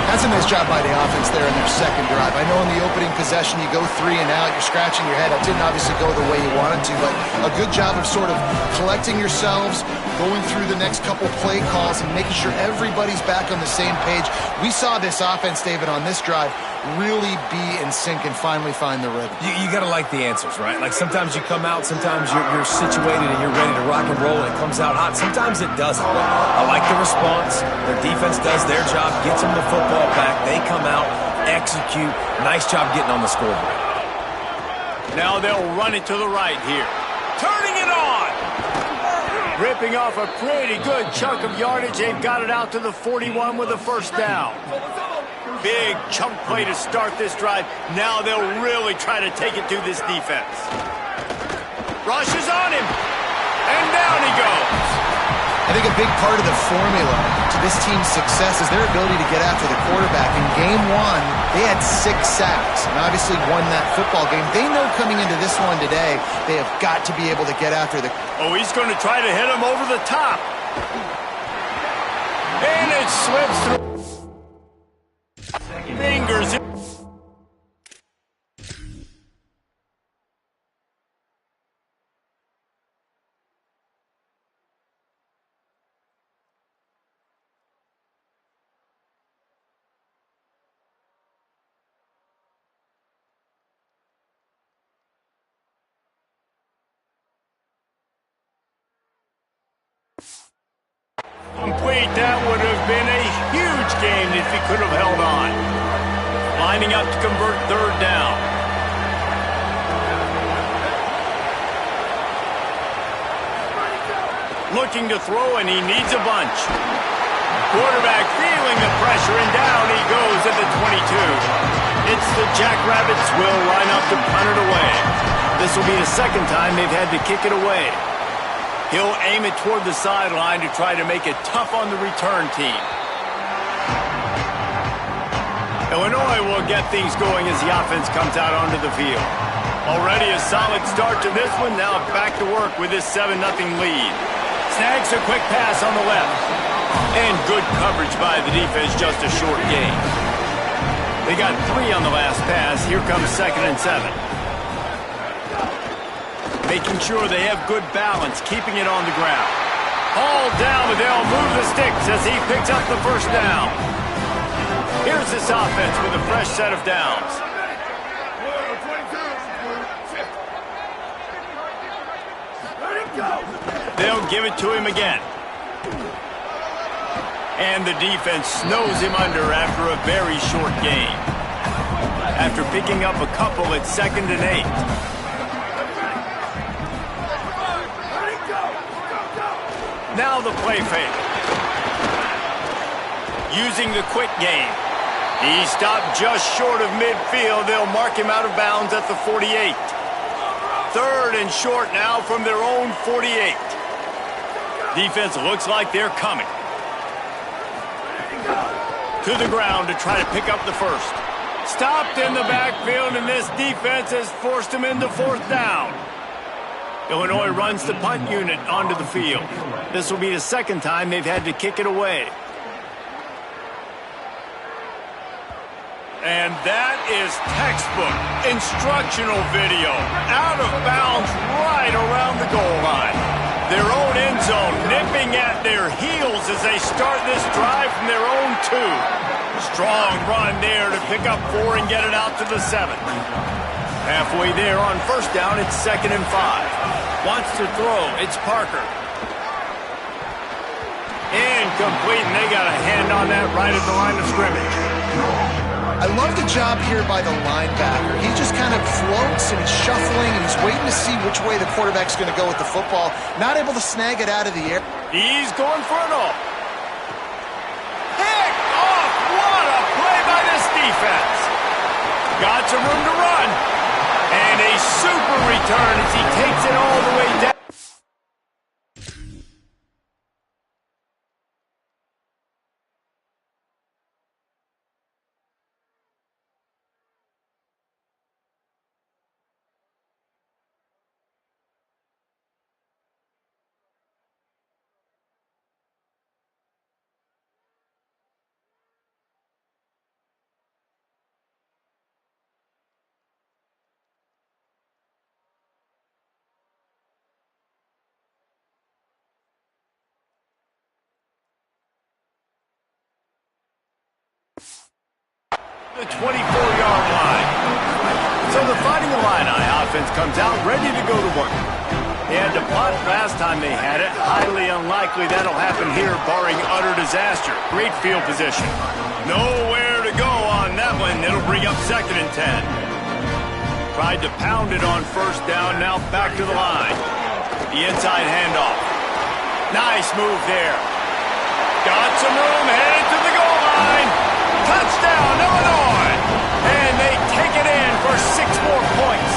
That's a nice job by the offense there in their second drive. I know in the opening possession you go 3 and out, you're scratching your head. That didn't obviously go the way you wanted to, but a good job of sort of collecting yourselves, going through the next couple play calls and making sure everybody's back on the same page. We saw this offense, David, on this drive really be in sync and finally find the rhythm. You got to like the answers, right? Like sometimes you come out, sometimes you're situated and you're ready to rock and roll and it comes out hot. Sometimes it doesn't. I like the response. Their defense does their job, gets them the football back. They come out, execute. Nice job getting on the scoreboard. Now they'll run it to the right here. Turning it on! Ripping off a pretty good chunk of yardage. They've got it out to the 41 with a 1st down. Big chunk play to start this drive. Now they'll really try to take it to this defense. Rush is on him. And down he goes. I think a big part of the formula to this team's success is their ability to get after the quarterback. In game 1, they had 6 sacks and obviously won that football game. They know coming into this one today, they have got to be able to get after the... Oh, he's going to try to hit him over the top. And it slips through. Fingers. Complete. That would have been a huge game if he could have held on. Lining up to convert 3rd down. Looking to throw, and he needs a bunch. Quarterback feeling the pressure, and down he goes at the 22. It's the Jackrabbits will line up to punt it away. This will be the 2nd time they've had to kick it away. He'll aim it toward the sideline to try to make it tough on the return team. Illinois will get things going as the offense comes out onto the field. Already a solid start to this one. Now back to work with this 7-0 lead. Snags a quick pass on the left. And good coverage by the defense, just a short gain. They got 3 on the last pass. Here comes 2nd and 7. Making sure they have good balance, keeping it on the ground. All down, but they'll move the sticks as he picks up the 1st down. Here's this offense with a fresh set of downs. They'll give it to him again. And the defense snows him under after a very short gain. After picking up a couple at 2nd and 8. Now the play fake. Using the quick game. He stopped just short of midfield. They'll mark him out of bounds at the 48. 3rd and short now from their own 48. Defense looks like they're coming. To the ground to try to pick up the 1st. Stopped in the backfield, and this defense has forced him into 4th down. Illinois runs the punt unit onto the field. This will be the 2nd time they've had to kick it away. And that is textbook instructional video. Out of bounds right around the goal line. Their own end zone, nipping at their heels as they start this drive from their own 2. Strong run there to pick up 4 and get it out to the 7. Halfway there on first down, it's 2nd and 5. Wants to throw, it's Parker. Incomplete, and they got a hand on that right at the line of scrimmage. I love the job here by the linebacker. He just kind of floats and he's shuffling and he's waiting to see which way the quarterback's going to go with the football. Not able to snag it out of the air. He's going for it all. Pick off! What a play by this defense. Got some room to run. And a super return as he takes it all the way down. The 24-yard line. So the Fighting Illini offense comes out ready to go to work. They had to punt last time they had it. Highly unlikely that'll happen here, barring utter disaster. Great field position. Nowhere to go on that one. It'll bring up 2nd and 10. Tried to pound it on first down. Now back to the line. The inside handoff. Nice move there. Got some room, headed to the goal line. Touchdown, Illinois! And they take it in for 6 more points.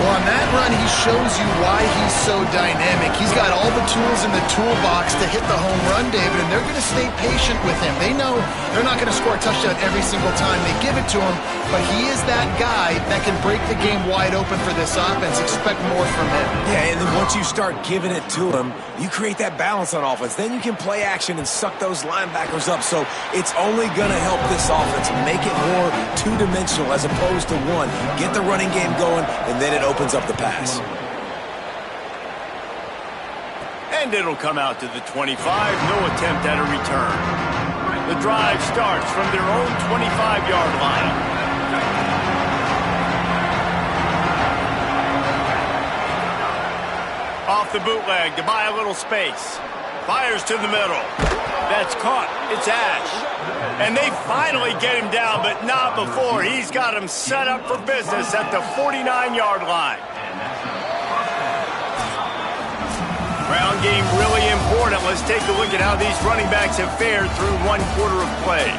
Well, on that run, he shows you why he's so dynamic. He's got all the tools in the toolbox to hit the home run, David, and they're going to stay patient with him. They know they're not going to score a touchdown every single time they give it to him, but he is that guy that can break the game wide open for this offense. Expect more from him. Yeah, and then once you start giving it to him, you create that balance on offense. Then you can play action and suck those linebackers up. So it's only going to help this offense make it more two-dimensional as opposed to one. Get the running game going, and then it opens up the pass. And it'll come out to the 25. No attempt at a return. The drive starts from their own 25-yard line. Off the bootleg to buy a little space. Fires to the middle. That's caught. It's Ash. And they finally get him down, but not before. He's got him set up for business at the 49-yard line. Ground game really important. Let's take a look at how these running backs have fared through 1 quarter of play.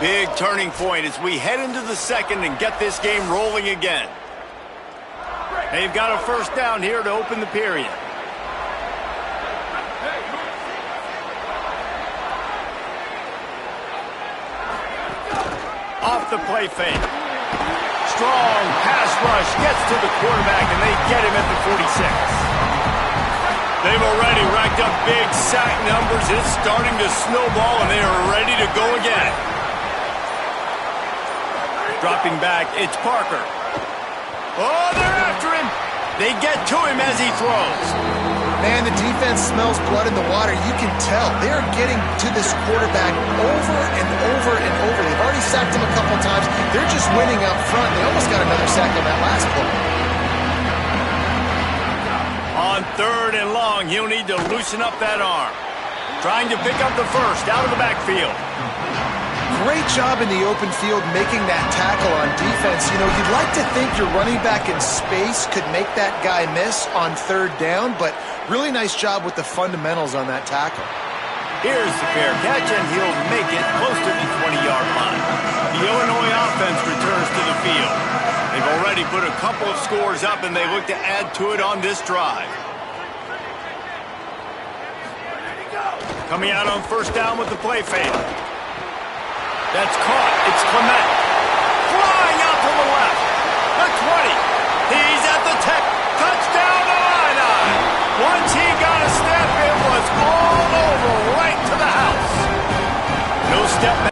Big turning point as we head into the second and get this game rolling again. They've got a first down here to open the period. Off the play fake. Strong pass rush gets to the quarterback, and they get him at the 46. They've already racked up big sack numbers. It's starting to snowball, and they are ready to go again. Dropping back, it's Parker. Oh, they're after him. They get to him as he throws. Man, the defense smells blood in the water. You can tell. They're getting to this quarterback over and over and over. They've already sacked him a couple times. They're just winning up front. They almost got another sack on that last play. On 3rd and long, he'll need to loosen up that arm. Trying to pick up the first out of the backfield. Great job in the open field making that tackle on defense. You know, you'd like to think your running back in space could make that guy miss on 3rd down, but really nice job with the fundamentals on that tackle. Here's the fair catch, and he'll make it close to the 20-yard line. The Illinois offense returns to the field. They've already put a couple of scores up, and they look to add to it on this drive. Coming out on first down with the play fake. That's caught. It's Clement. Flying out to the left. The 20. He's at the 10. Touchdown to Leonida. Once he got a step, it was all over right to the house. step back.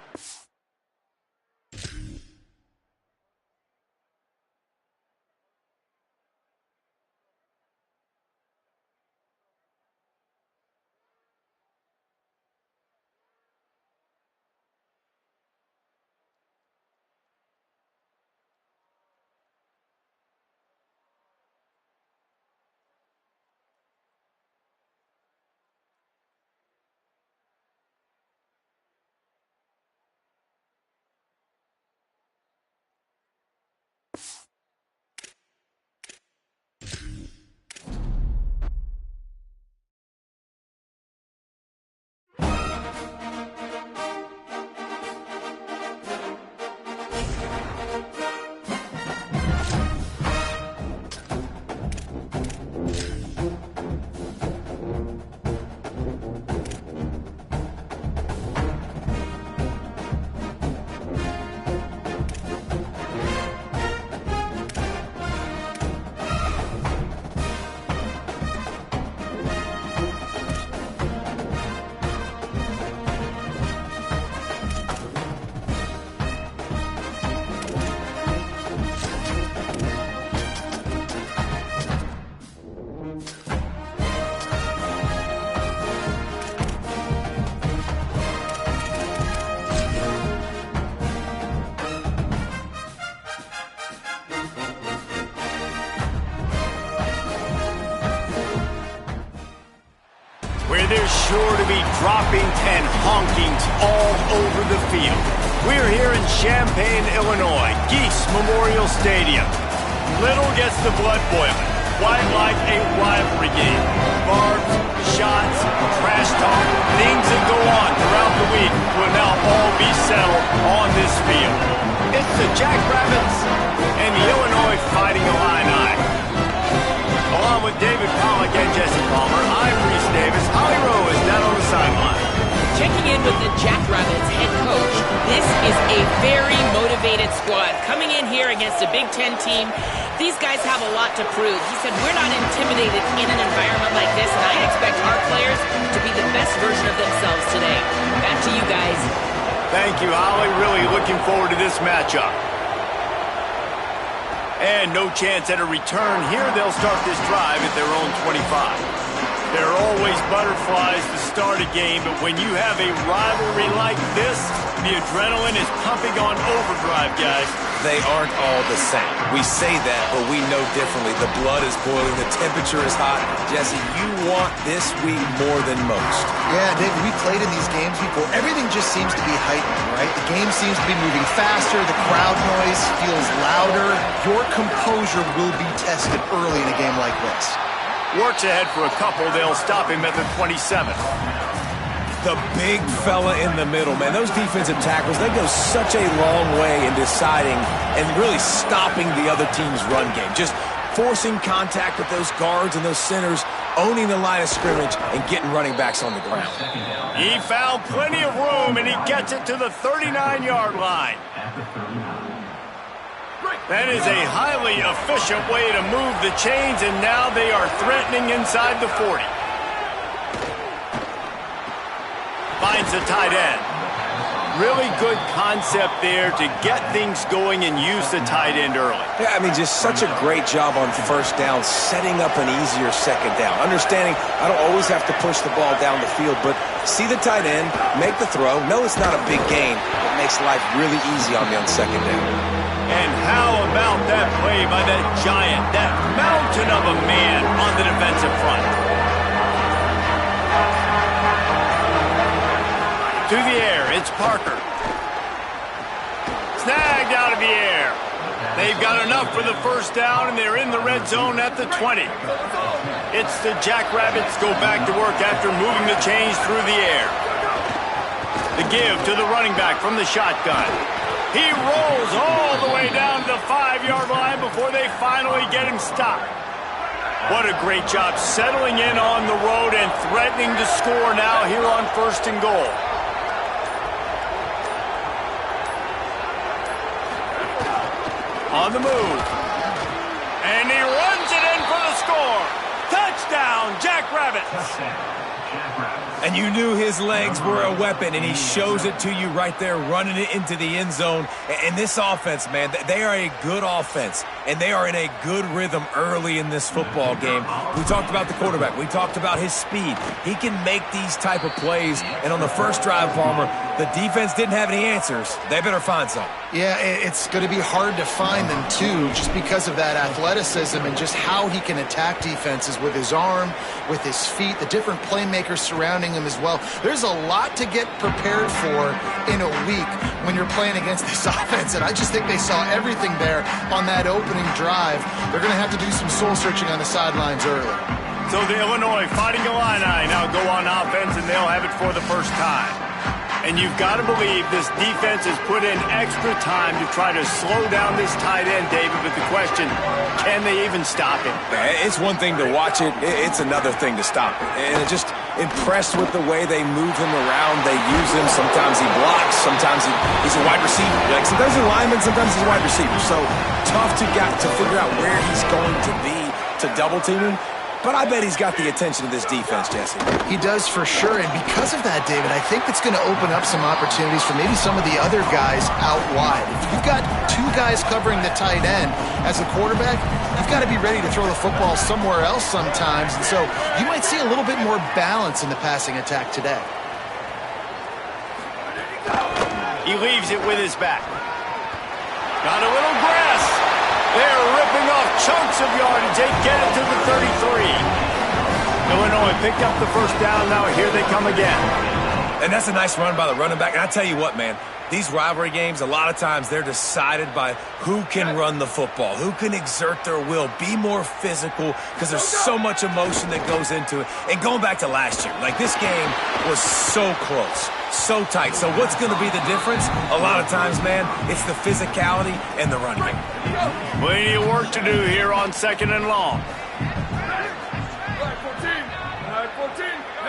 There's sure to be droppings and honkings all over the field. We're here in Champaign, Illinois, Geese Memorial Stadium. Little gets the blood boiling, quite like a rivalry game. Barbs, shots, trash talk, things that go on throughout the week will now all be settled on this field. It's the Jackrabbits and the Illinois Fighting Illini. Along with David Pollack and Jesse Palmer, I'm Reese Davis. Holly Rowe is down on the sideline. Checking in with the Jackrabbits head coach, this is a very motivated squad. Coming in here against a Big Ten team, these guys have a lot to prove. He said, we're not intimidated in an environment like this, and I expect our players to be the best version of themselves today. Back to you guys. Thank you, Holly. Really looking forward to this matchup. And no chance at a return here. They'll start this drive at their own 25. There are always butterflies to start a game, but when you have a rivalry like this, the adrenaline is pumping on overdrive, guys. They aren't all the same. We say that, but we know differently. The blood is boiling. The temperature is hot. Jesse, you want this week more than most. Yeah, David, we played in these games before. Everything just seems to be heightened, right? The game seems to be moving faster. The crowd noise feels louder. Your composure will be tested early in a game like this. Works ahead for a couple. They'll stop him at the 27. The big fella in the middle, man. Those defensive tackles, they go such a long way in deciding and really stopping the other team's run game. Just forcing contact with those guards and those centers, owning the line of scrimmage, and getting running backs on the ground. He found plenty of room, and he gets it to the 39-yard line. That is a highly efficient way to move the chains, and now they are threatening inside the 40. Finds the tight end. Really good concept there to get things going and use the tight end early. Yeah, I mean, just such a great job on first down, setting up an easier second down. Understanding I don't always have to push the ball down the field, but see the tight end, make the throw. No, it's not a big gain. It makes life really easy on me on second down. And how about that play by that giant, that mountain of a man on the defensive front? To the air, it's Parker. Snagged out of the air. They've got enough for the first down, and they're in the red zone at the 20. It's the Jackrabbits go back to work after moving the chains through the air. The give to the running back from the shotgun. He rolls all the way down to the 5-yard line before they finally get him stopped. What a great job settling in on the road and threatening to score now here on 1st and goal. On the move. And he runs it in for the score. Touchdown, Jackrabbits. And you knew his legs were a weapon, and he shows it to you right there, running it into the end zone. And this offense, man, they are a good offense, and they are in a good rhythm early in this football game. We talked about the quarterback. We talked about his speed. He can make these type of plays, and on the first drive, Palmer, the defense didn't have any answers. They better find some. Yeah, it's going to be hard to find them, too, just because of that athleticism and just how he can attack defenses with his arm, with his feet, the different playmakers surrounding him as well. There's a lot to get prepared for in a week when you're playing against this offense, and I just think they saw everything there on that opening drive. They're going to have to do some soul-searching on the sidelines early. So the Illinois Fighting Illini now go on offense, and they'll have it for the first time. And you've got to believe this defense has put in extra time to try to slow down this tight end, David. But the question, can they even stop him? It's one thing to watch it. It's another thing to stop it. And just impressed with the way they move him around. They use him. Sometimes he blocks. Sometimes he's a wide receiver. Like sometimes he's a lineman. Sometimes he's a wide receiver. So tough to figure out where he's going to be to double team him. But I bet he's got the attention of this defense, Jesse. He does for sure, and because of that, David, I think it's going to open up some opportunities for maybe some of the other guys out wide. If you've got two guys covering the tight end as a quarterback, you've got to be ready to throw the football somewhere else sometimes, and so you might see a little bit more balance in the passing attack today. He leaves it with his back. Got a little grass. They're ripping off chunks of yardage. They get it to the 33. Illinois picked up the first down. Now here they come again. And that's a nice run by the running back. And I tell you what, man, these rivalry games, a lot of times they're decided by who can run the football, who can exert their will, be more physical, because there's so much emotion that goes into it. And going back to last year, like this game was so close, so tight. So what's going to be the difference? A lot of times, man, it's the physicality and the running game. Plenty of work to do here on 2nd and long.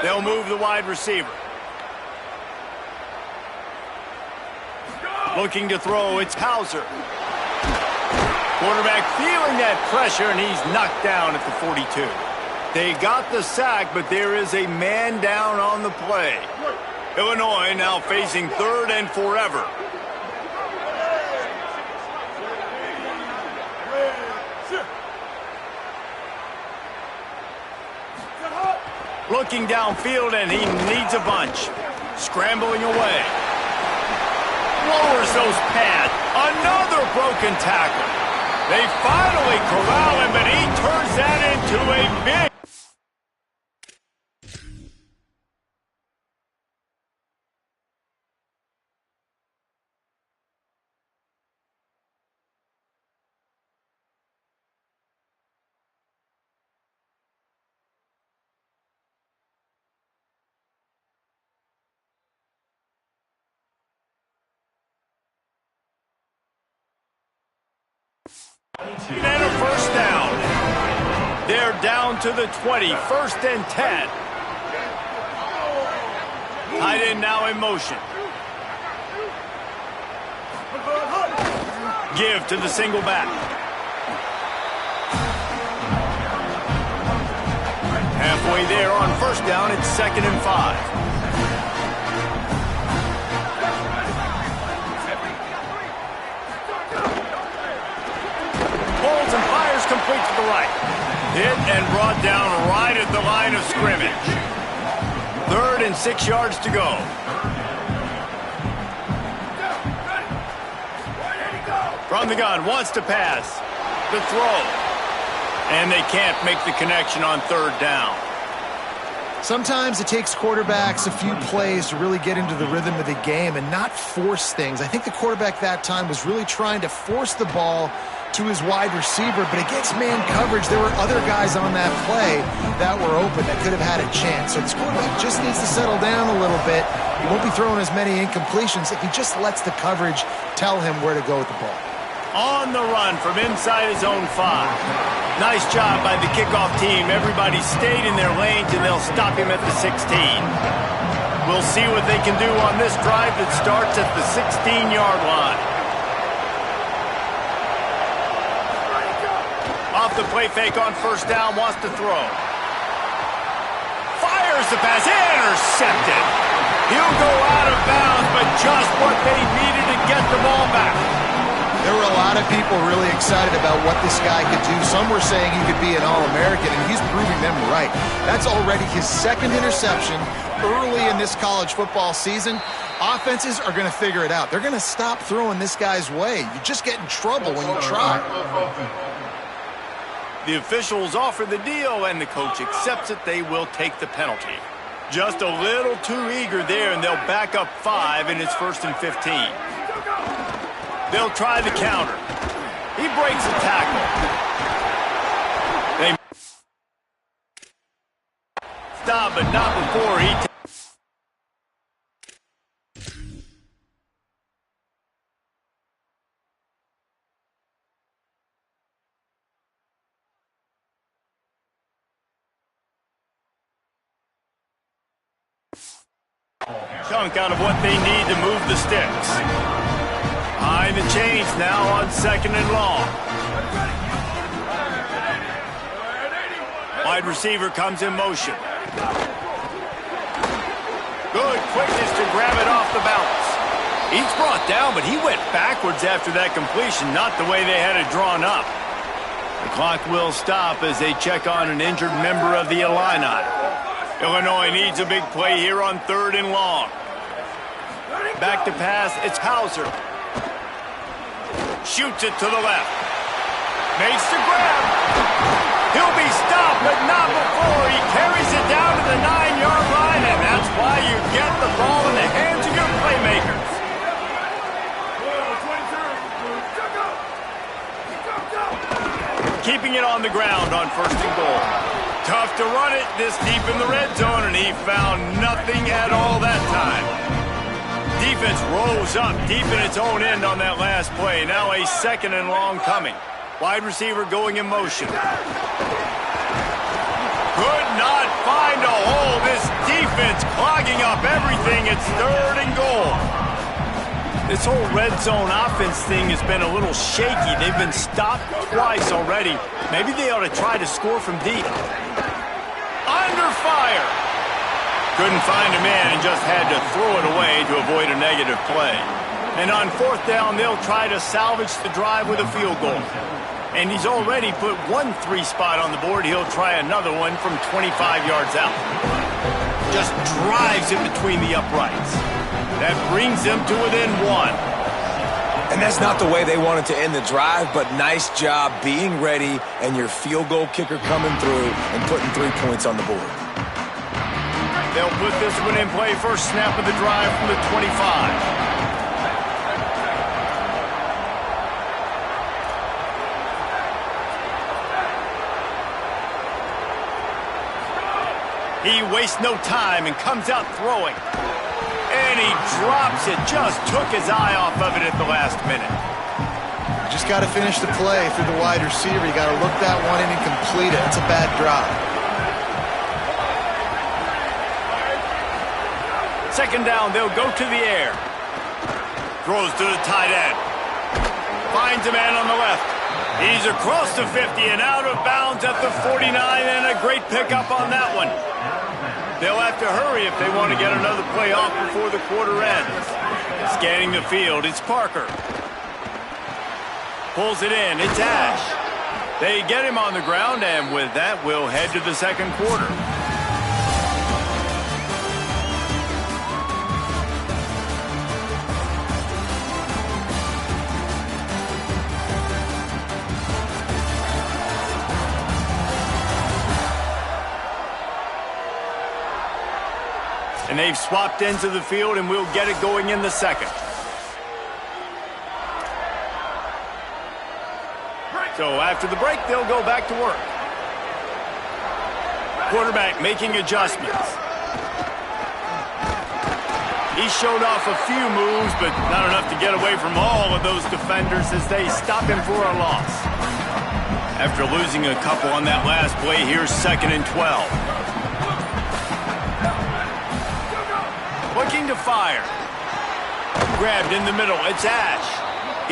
They'll move the wide receiver. Looking to throw, it's Hauser. Quarterback feeling that pressure, and he's knocked down at the 42. They got the sack, but there is a man down on the play. Illinois now facing 3rd and forever. Looking downfield, and he needs a bunch. Scrambling away. Lowers those pads. Another broken tackle. They finally corral him, but he turns that into a big... And a first down. They're down to the 20. 1st and 10. Tight end now in motion. Give to the single back. Halfway there on first down. It's 2nd and 5. And fires complete to the right. Hit and brought down right at the line of scrimmage. 3rd and 6 yards to go. From the gun, wants to pass. The throw. And they can't make the connection on 3rd down. Sometimes it takes quarterbacks a few plays to really get into the rhythm of the game and not force things. I think the quarterback that time was really trying to force the ball to his wide receiver, but against man coverage, there were other guys on that play that were open that could have had a chance. So this quarterback just needs to settle down a little bit. He won't be throwing as many incompletions if he just lets the coverage tell him where to go with the ball. On the run from inside his own 5. Nice job by the kickoff team. Everybody stayed in their lanes, and they'll stop him at the 16. We'll see what they can do on this drive that starts at the 16-yard line. Off the play fake on first down, wants to throw. Fires Fires the pass. Intercepted. He'll go out of bounds, but just what they needed to get the ball back. There were a lot of people really excited about what this guy could do. Some were saying he could be an All-American, and he's proving them right. That's already his second interception early in this college football season. Offenses are going to figure it out. They're going to stop throwing this guy's way. You just get in trouble when you try. The officials offer the deal, and the coach accepts it. They will take the penalty. Just a little too eager there, and they'll back up 5, and it's 1st and 15. They'll try the counter. He breaks a tackle. They stop, but not before he chunk out of what they need to move the sticks. Behind the chains now on 2nd and long. Wide receiver comes in motion. Good quickness to grab it off the bounce. He's brought down, but he went backwards after that completion, not the way they had it drawn up. The clock will stop as they check on an injured member of the Illini. Illinois needs a big play here on 3rd and long. Back to pass, it's Hauser. Shoots it to the left. Makes the grab. He'll be stopped, but not before. He carries it down to the 9-yard line, and that's why you get the ball in the hands of your playmakers. Keeping it on the ground on 1st and goal. Tough to run it this deep in the red zone, and he found nothing at all that time. Defense rose up deep in its own end on that last play. Now a 2nd and long coming. Wide receiver going in motion. Could not find a hole. This defense clogging up everything. It's 3rd and goal. This whole red zone offense thing has been a little shaky. They've been stopped twice already. Maybe they ought to try to score from deep. Under fire. Couldn't find a man and just had to throw it away to avoid a negative play. And on 4th down, they'll try to salvage the drive with a field goal. And he's already put 1 3 spot on the board. He'll try another one from 25 yards out. Just drives it between the uprights. That brings them to within 1. And that's not the way they wanted to end the drive, but nice job being ready and your field goal kicker coming through and putting 3 points on the board. They'll put this one in play. First snap of the drive from the 25. He wastes no time and comes out throwing. And he drops it. Just took his eye off of it at the last minute. Just got to finish the play through the wide receiver. You got to look that one in and complete it. It's a bad drop. 2nd down, they'll go to the air. Throws to the tight end. Finds a man on the left. He's across the 50 and out of bounds at the 49, and a great pickup on that one. They'll have to hurry if they want to get another play off before the quarter ends. Scanning the field, it's Parker. Pulls it in, it's Ash. They get him on the ground, and with that, we'll head to the 2nd quarter. And they've swapped ends of the field, and we'll get it going in the 2nd. So after the break, they'll go back to work. Quarterback making adjustments. He showed off a few moves, but not enough to get away from all of those defenders as they stop him for a loss. After losing a couple on that last play, here's 2nd and 12. Looking to fire. Grabbed in the middle. It's Ash.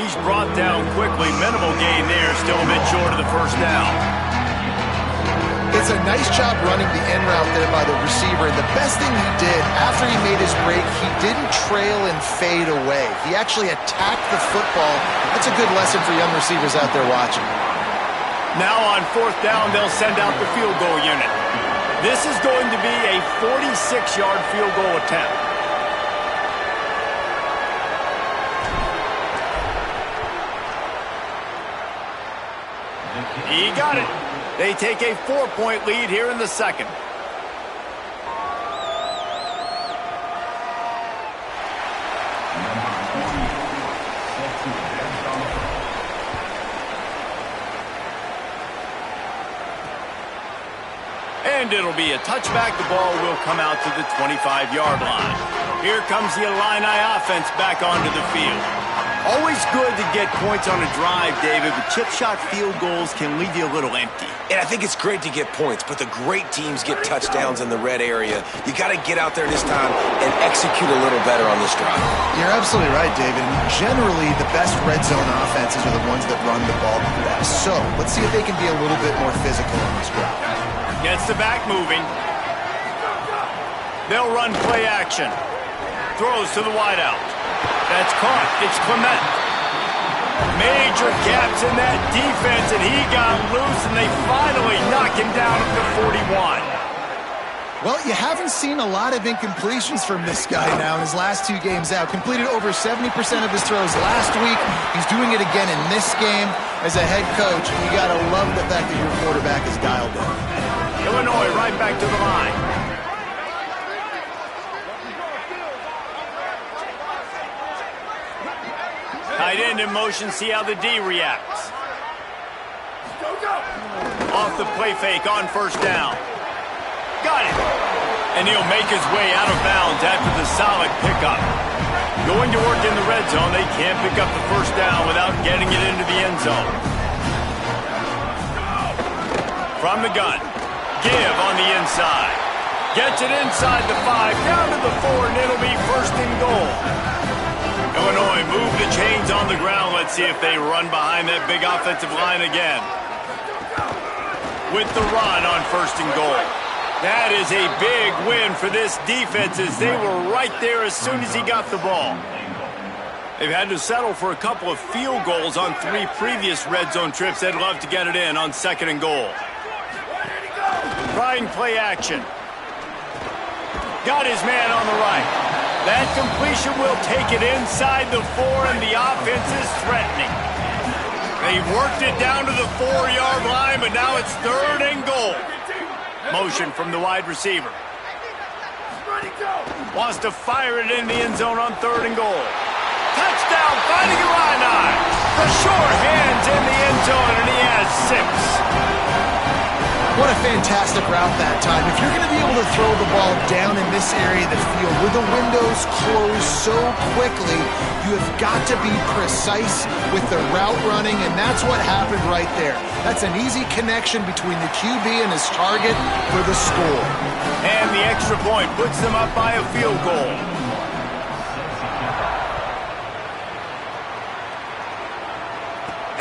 He's brought down quickly. Minimal gain there. Still a bit short of the 1st down. It's a nice job running the in route there by the receiver. And the best thing he did after he made his break, he didn't trail and fade away. He actually attacked the football. That's a good lesson for young receivers out there watching. Now on 4th down, they'll send out the field goal unit. This is going to be a 46-yard field goal attempt. He got it. They take a 4-point lead here in the second. And it'll be a touchback. The ball will come out to the 25-yard line. Here comes the Illini offense back onto the field. Always good to get points on a drive, David, but chip shot field goals can leave you a little empty. And I think it's great to get points, but the great teams get touchdowns in the red area. You got to get out there this time and execute a little better on this drive. You're absolutely right, David. Generally, the best red zone offenses are the ones that run the ball the best. So let's see if they can be a little bit more physical on this route. Gets the back moving. They'll run play action. Throws to the wideout. That's caught. It's Clement. Major gaps in that defense, and he got loose, and they finally knock him down at the 41. Well, you haven't seen a lot of incompletions from this guy now in his last 2 games out. Completed over 70% of his throws last week. He's doing it again in this game. As a head coach, you got to love the fact that your quarterback is dialed in. Illinois right back to the line. Tight end in motion, see how the D reacts. Off the play fake on 1st down. Got it. And he'll make his way out of bounds after the solid pickup. Going to work in the red zone, they can't pick up the 1st down without getting it into the end zone. From the gun. Give on the inside. Gets it inside the 5, down to the 4, and it'll be 1st and goal. Illinois move the chains on the ground. Let's see if they run behind that big offensive line again. With the run on 1st and goal. That is a big win for this defense as they were right there as soon as he got the ball. They've had to settle for a couple of field goals on 3 previous red zone trips. They'd love to get it in on 2nd and goal. Trying play action. Got his man on the right. That completion will take it inside the 4, and the offense is threatening. They've worked it down to the 4-yard line, but now it's 3rd and goal. Motion from the wide receiver. Wants to fire it in the end zone on 3rd and goal. Touchdown, finding Illini. The short hands in the end zone, and he has 6. What a fantastic route that time. If you're going to be able to throw the ball down in this area of the field where the windows close so quickly, you have got to be precise with the route running, and that's what happened right there. That's an easy connection between the QB and his target for the score. And the extra point puts them up by a field goal.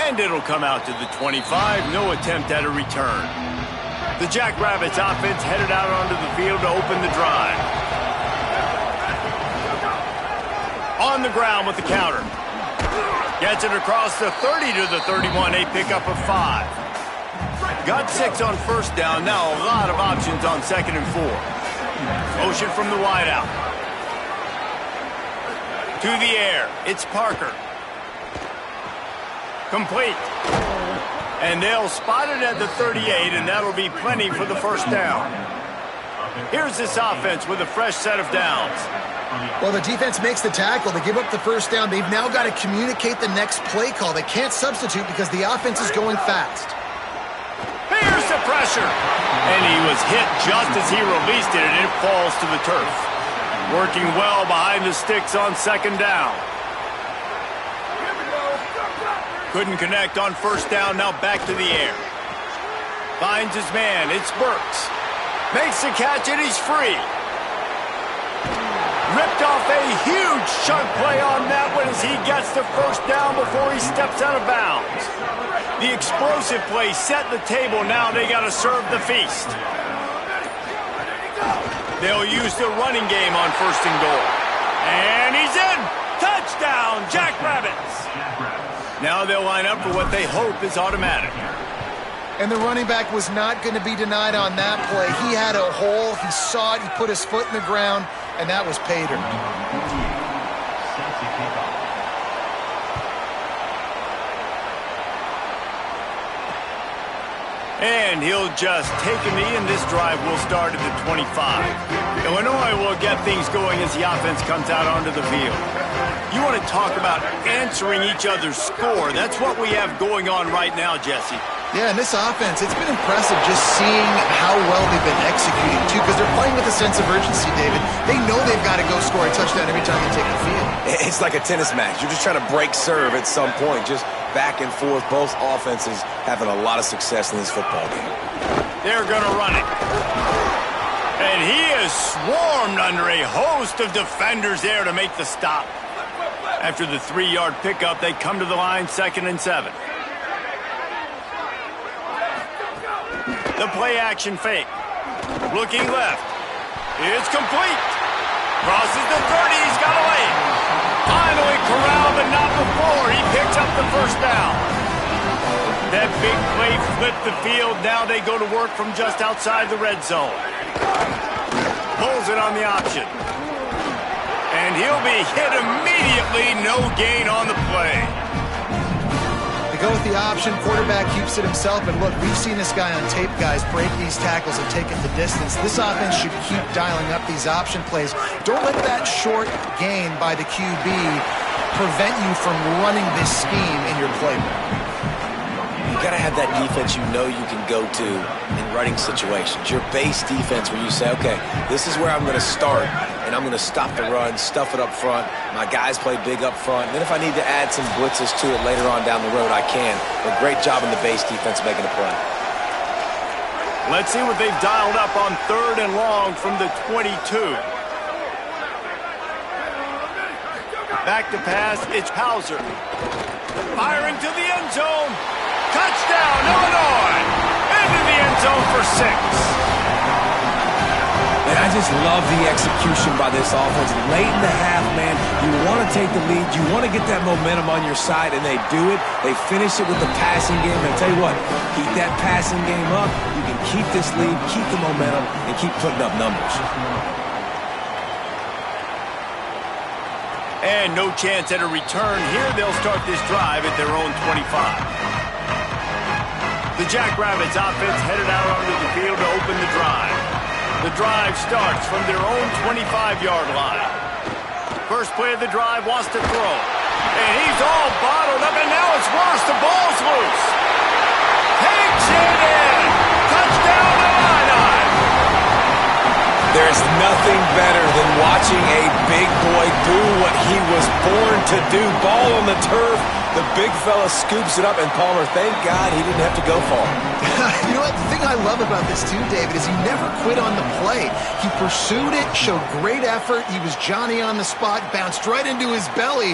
And it'll come out to the 25. No attempt at a return. The Jackrabbits offense headed out onto the field to open the drive. On the ground with the counter. Gets it across the 30 to the 31, a pickup of 5. Got 6 on 1st down, now a lot of options on 2nd and 4. Motion from the wideout. To the air, it's Parker. Complete. And they'll spot it at the 38, and that'll be plenty for the 1st down. Here's this offense with a fresh set of downs. Well, the defense makes the tackle. They give up the 1st down. They've now got to communicate the next play call. They can't substitute because the offense is going fast. Here's the pressure. And he was hit just as he released it, and it falls to the turf. Working well behind the sticks on 2nd down. Couldn't connect on 1st down, now back to the air. Finds his man, it's Burks. Makes the catch and he's free. ripped off a huge chunk play on that one as he gets the first down before he steps out of bounds. The explosive play set the table. Now they got to serve the feast. They'll use the running game on 1st and goal. And he's in! Touchdown, Jackrabbits! Now they'll line up for what they hope is automatic. And the running back was not going to be denied on that play. He had a hole, he saw it, he put his foot in the ground, and that was pay dirt. And he'll just take a knee, and this drive will start at the 25. Illinois will get things going as the offense comes out onto the field. You want to talk about answering each other's score. That's what we have going on right now, Jesse. Yeah, and this offense, it's been impressive just seeing how well they've been executing, too, because they're playing with a sense of urgency, David. They know they've got to go score a touchdown every time they take the field. It's like a tennis match. You're just trying to break serve at some point, just back and forth. Both offenses having a lot of success in this football game. They're going to run it. And he is swarmed under a host of defenders there to make the stop. After the 3-yard pickup, they come to the line, 2nd and 7. The play-action fake. Looking left. It's complete. Crosses the 30. He's got away. Finally corralled, but not before. He picks up the first down. That big play flipped the field. Now they go to work from just outside the red zone. Pulls it on the option. And he'll be hit immediately. No gain on the play. They go with the option, quarterback keeps it himself, and look, we've seen this guy on tape, guys, break these tackles and take it the distance. This offense should keep dialing up these option plays. Don't let that short gain by the QB prevent you from running this scheme in your playbook. You got to have that defense you know you can go to in running situations. Your base defense where you say, okay, this is where I'm going to start, and I'm going to stop the run, stuff it up front. My guys play big up front. And then if I need to add some blitzes to it later on down the road, I can. But great job in the base defense making a play. Let's see what they've dialed up on 3rd and long from the 22. Back to pass, it's Hauser. Firing to the end zone. Touchdown, Illinois! Into the end zone for 6. And I just love the execution by this offense. Late in the half, man, you want to take the lead. You want to get that momentum on your side, and they do it. They finish it with the passing game. And I tell you what, keep that passing game up. You can keep this lead, keep the momentum, and keep putting up numbers. And no chance at a return here. They'll start this drive at their own 25. The Jackrabbits offense headed out onto the field to open the drive. The drive starts from their own 25-yard line. First play of the drive wants to throw. And he's all bottled up, and now it's worse. The ball's loose. Takes it in. Touchdown, Leonida. There's nothing better than watching a big boy do what he was born to do. Ball on the turf. The big fella scoops it up, and Palmer, thank God he didn't have to go far. You know what? The thing I love about this too, David, is he never quit on the play. He pursued it, showed great effort. He was Johnny on the spot, bounced right into his belly.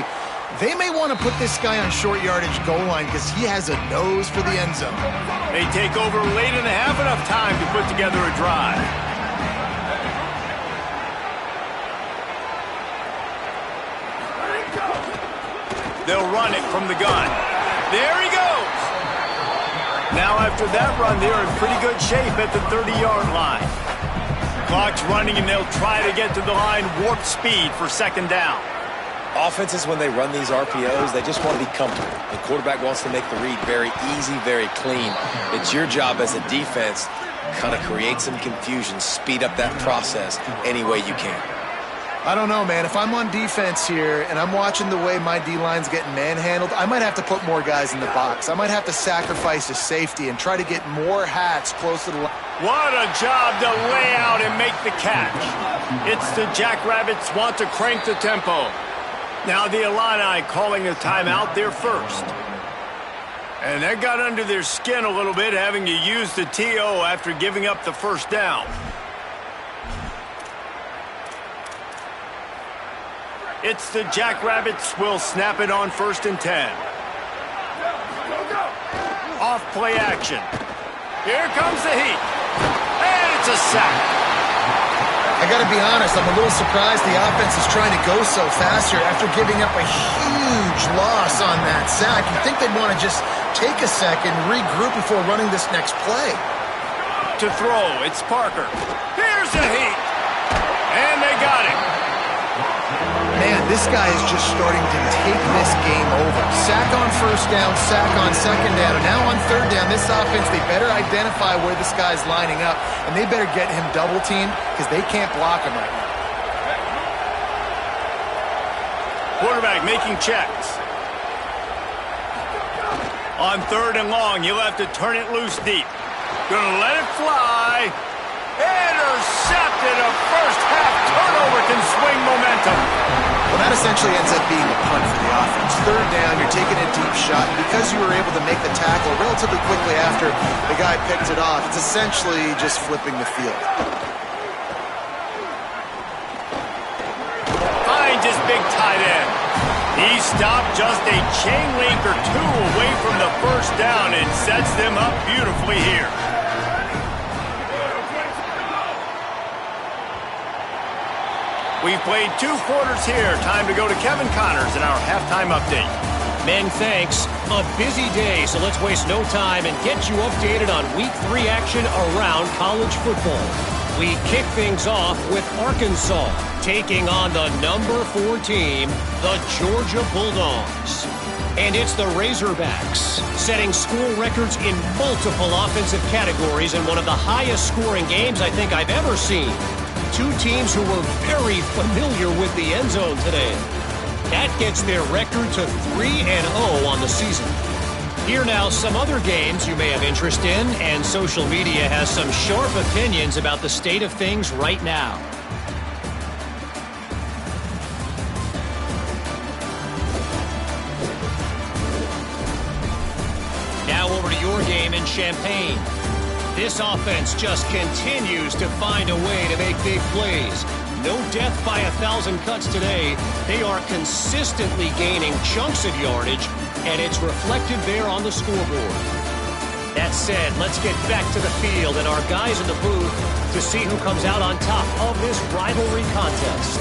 They may want to put this guy on short yardage goal line because he has a nose for the end zone. They take over late in the half, enough time to put together a drive. They'll run it from the gun. There he goes. Now after that run, they're in pretty good shape at the 30-yard line. Clock's running, and they'll try to get to the line warp speed for 2nd down. Offenses, when they run these RPOs, they just want to be comfortable. The quarterback wants to make the read very easy, very clean. It's your job as a defense to kind of create some confusion, speed up that process any way you can. I don't know, man. If I'm on defense here and I'm watching the way my D-line's getting manhandled, I might have to put more guys in the box. I might have to sacrifice a safety and try to get more hats close to the line. What a job to lay out and make the catch. It's the Jackrabbits want to crank the tempo. Now the Illini calling a timeout there first. And that got under their skin a little bit, having to use the TO after giving up the first down. It's the Jackrabbits will snap it on 1st and 10. Off play action. Here comes the heat. And it's a sack. I got to be honest, I'm a little surprised the offense is trying to go so fast here after giving up a huge loss on that sack. You'd think they'd want to just take a second, regroup before running this next play. To throw, it's Parker. Here's the heat. And they got him. Man, this guy is just starting to take this game over. Sack on 1st down, sack on 2nd down, and now on 3rd down, this offense, they better identify where this guy's lining up, and they better get him double-teamed because they can't block him right now. Quarterback making checks. On 3rd and long, you'll have to turn it loose deep. Gonna let it fly. Intercepted. A first-half turnover can swing momentum. Well, that essentially ends up being a punt for the offense. 3rd down, you're taking a deep shot, and because you were able to make the tackle relatively quickly after the guy picked it off, it's essentially just flipping the field. Finds his big tight end. He stopped just a chain link or two away from the 1st down and sets them up beautifully here. We've played 2 quarters here. Time to go to Kevin Connors in our halftime update. Men, thanks. A busy day, so let's waste no time and get you updated on Week 3 action around college football. We kick things off with Arkansas taking on the number 4 team, the Georgia Bulldogs. And it's the Razorbacks setting school records in multiple offensive categories in one of the highest scoring games I think I've ever seen. 2 teams who were very familiar with the end zone today. That gets their record to 3-0 on the season. Here now, some other games you may have interest in, and social media has some sharp opinions about the state of things right now. Now over to your game in Champaign. This offense just continues to find a way to make big plays. No death by 1,000 cuts today. They are consistently gaining chunks of yardage, and it's reflected there on the scoreboard. That said, let's get back to the field and our guys in the booth to see who comes out on top of this rivalry contest.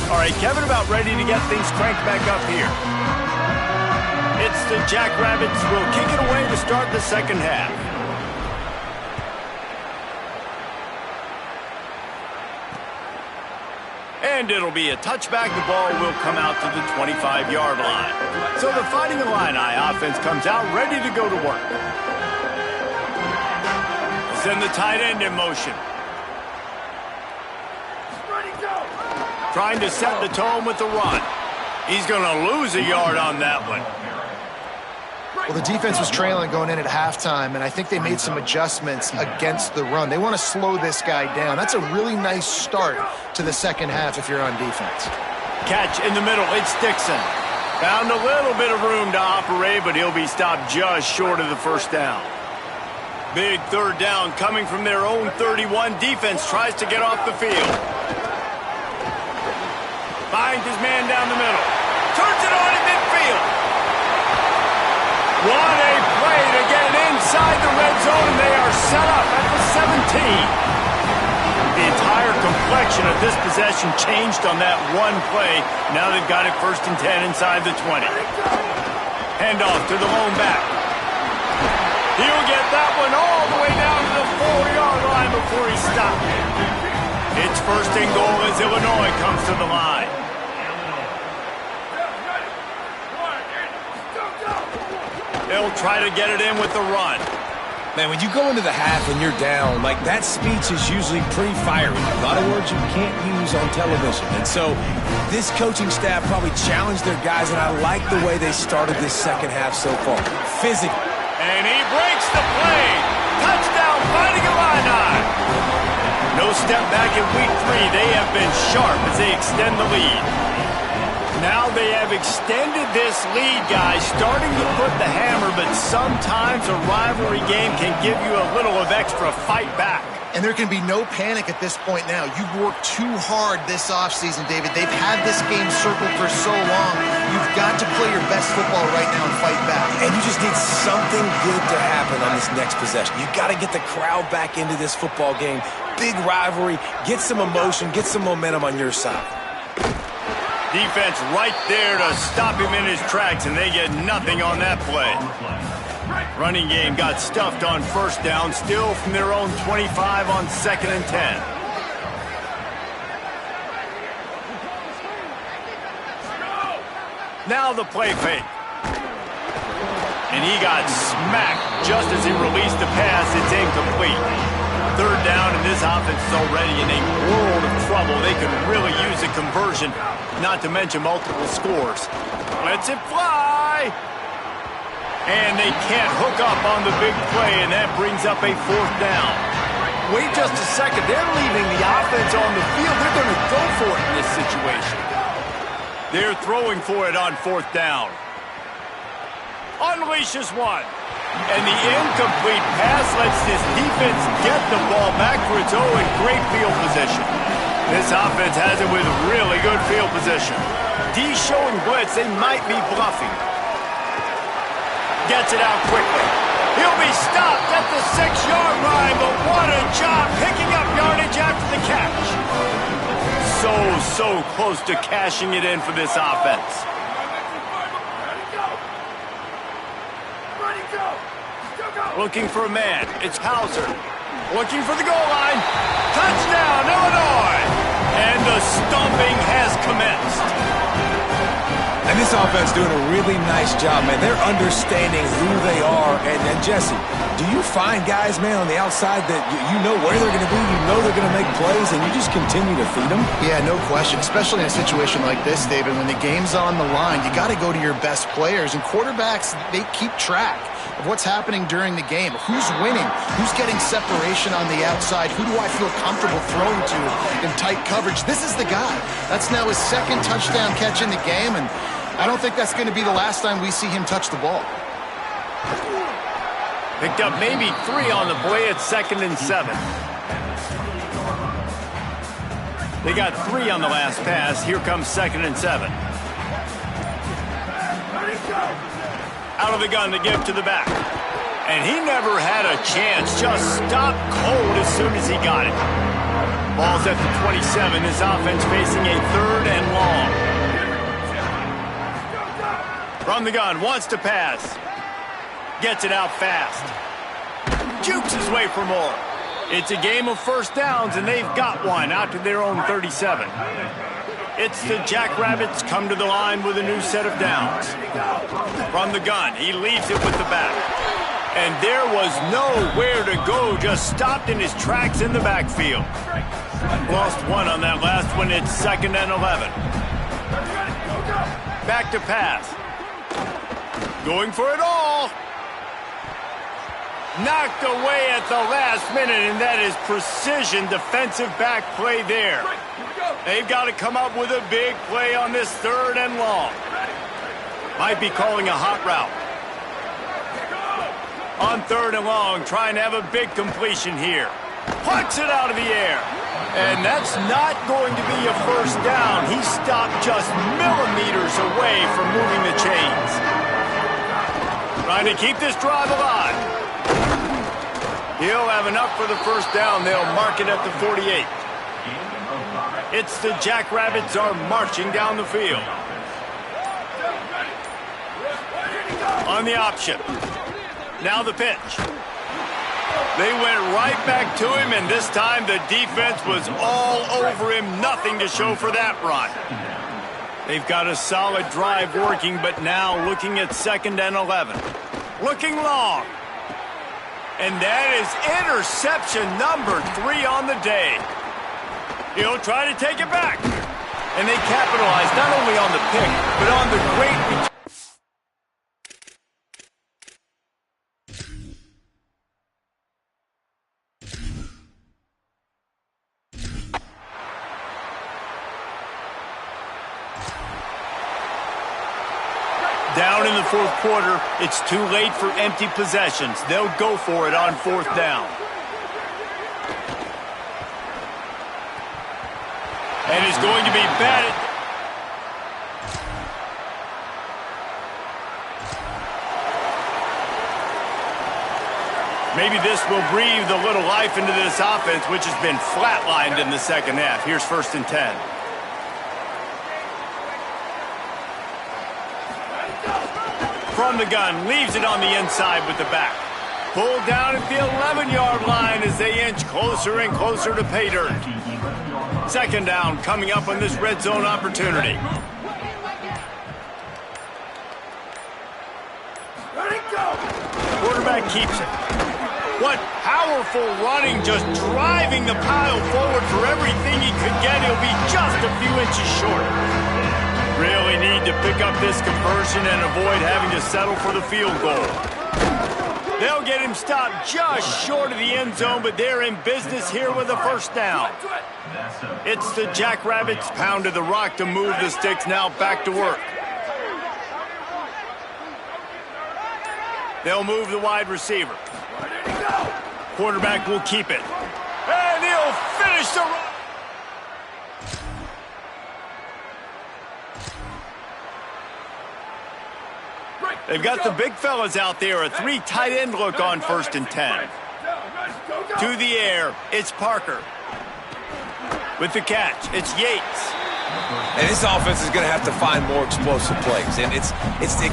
All right, Kevin, about ready to get things cranked back up here. It's the Jackrabbits will kick it away to start the 2nd half. And it'll be a touchback. The ball will come out to the 25-yard line. So the Fighting Illini offense comes out ready to go to work. Send the tight end in motion. Trying to set the tone with the run. He's going to lose a yard on that one. Well, the defense was trailing going in at halftime, and I think they made some adjustments against the run. They want to slow this guy down. That's a really nice start to the 2nd half if you're on defense. Catch in the middle. It's Dixon. Found a little bit of room to operate, but he'll be stopped just short of the 1st down. Big 3rd down coming from their own 31. Defense tries to get off the field. Finds his man down the middle. Turns it on in midfield. What a play to get inside the red zone, and they are set up at the 17. The entire complexion of this possession changed on that one play. Now they've got it 1st and 10 inside the 20. Handoff to the lone back. He'll get that one all the way down to the 4-yard line before he stopped. It's 1st and goal as Illinois comes to the line. They'll try to get it in with the run. Man, when you go into the half and you're down, like, that speech is usually pretty fiery. A lot of words you can't use on television. And so this coaching staff probably challenged their guys, and I like the way they started this 2nd half so far. Physically. And he breaks the play. Touchdown, Fighting Illini. No step back in week 3. They have been sharp as they extend the lead. Now they have extended this lead, guys, starting to put the hammer, but sometimes a rivalry game can give you a little of extra fight back. And there can be no panic at this point now. You've worked too hard this offseason, David. They've had this game circled for so long. You've got to play your best football right now and fight back. And you just need something good to happen on this next possession. You got to get the crowd back into this football game. Big rivalry. Get some emotion. Get some momentum on your side. Defense right there to stop him in his tracks, and they get nothing on that play. Running game got stuffed on first down, still from their own 25 on 2nd and 10. Now the play fake. And he got smacked just as he released the pass. It's incomplete. 3rd down, and this offense is already in a world of trouble. They could really use a conversion, not to mention multiple scores. Lets it fly. And they can't hook up on the big play, and that brings up a 4th down. Wait just a second. They're leaving the offense on the field. They're going to go for it in this situation. They're throwing for it on 4th down. Unleashes one. And the incomplete pass lets this defense get the ball back for its own in great field position. This offense has it with really good field position. D showing blitz. They might be bluffing. Gets it out quickly. He'll be stopped at the 6-yard line, but what a job picking up yardage after the catch. So close to cashing it in for this offense. Looking for a man. It's Hauser. Looking for the goal line. Touchdown, Illinois! And the stomping has commenced. And this offense doing a really nice job, man. They're understanding who they are. And Jesse, do you find guys, man, on the outside that you know where they're going to be, you know they're going to make plays, and you just continue to feed them? Yeah, no question, especially in a situation like this, David. When the game's on the line, you got to go to your best players. And quarterbacks, they keep track of what's happening during the game. Who's winning? Who's getting separation on the outside? Who do I feel comfortable throwing to in tight coverage? This is the guy. That's now his 2nd touchdown catch in the game, and I don't think that's going to be the last time we see him touch the ball. Picked up maybe 3 on the play at 2nd and 7. They got 3 on the last pass. Here comes 2nd and 7. Out of the gun to give to the back. And he never had a chance. Just stopped cold as soon as he got it. Ball's at the 27. This offense facing a 3rd and long. From the gun, wants to pass. Gets it out fast. Jukes his way for more. It's a game of first downs, and they've got one out to their own 37. It's the Jackrabbits come to the line with a new set of downs. From the gun, he leaves it with the back. And there was nowhere to go, just stopped in his tracks in the backfield. Lost 1 on that last one. It's 2nd and 11. Back to pass. Going for it all. Knocked away at the last minute, and that is precision defensive back play there. They've got to come up with a big play on this 3rd and long. Might be calling a hot route. On 3rd and long, trying to have a big completion here. Plucks it out of the air. And that's not going to be a first down. He stopped just millimeters away from moving the chains. Trying to keep this drive alive. He'll have enough for the first down. They'll mark it at the 48. It's the Jackrabbits are marching down the field. On the option. Now the pitch. They went right back to him, and this time the defense was all over him. Nothing to show for that run. They've got a solid drive working, but now looking at 2nd and 11. Looking long. And that is interception number 3 on the day. He'll try to take it back. And they capitalize not only on the pick, but on the great return. down in the fourth quarter. It's too late for empty possessions. They'll go for it on fourth down. And it's going to be batted. Maybe this will breathe a little life into this offense, which has been flatlined in the second half. Here's 1st and 10. From the gun, leaves it on the inside with the back. Pulled down at the 11-yard line as they inch closer and closer to pay dirt. 2nd down coming up on this red zone opportunity. Quarterback keeps it. What powerful running, just driving the pile forward for everything he could get. He'll be just a few inches short. Really need to pick up this conversion and avoid having to settle for the field goal. They'll get him stopped just short of the end zone, but they're in business here with a 1st down. It's the Jackrabbits pounded the rock to move the sticks, now back to work. They'll move the wide receiver. Quarterback will keep it. And he'll finish the run. They've got the big fellas out there. A 3 tight end look on 1st and 10. To the air, it's Parker. With the catch, it's Yates. And this offense is going to have to find more explosive plays. And it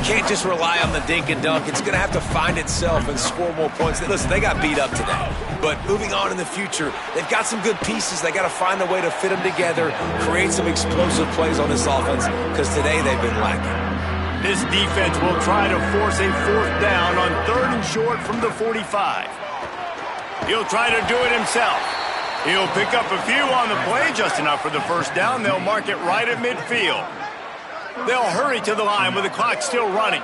can't just rely on the dink and dunk. It's going to have to find itself and score more points. Listen, they got beat up today. But moving on in the future, they've got some good pieces. They got to find a way to fit them together, create some explosive plays on this offense, because today they've been lacking. This defense will try to force a 4th down on 3rd and short from the 45. He'll try to do it himself. He'll pick up a few on the play, just enough for the 1st down. They'll mark it right at midfield. They'll hurry to the line with the clock still running.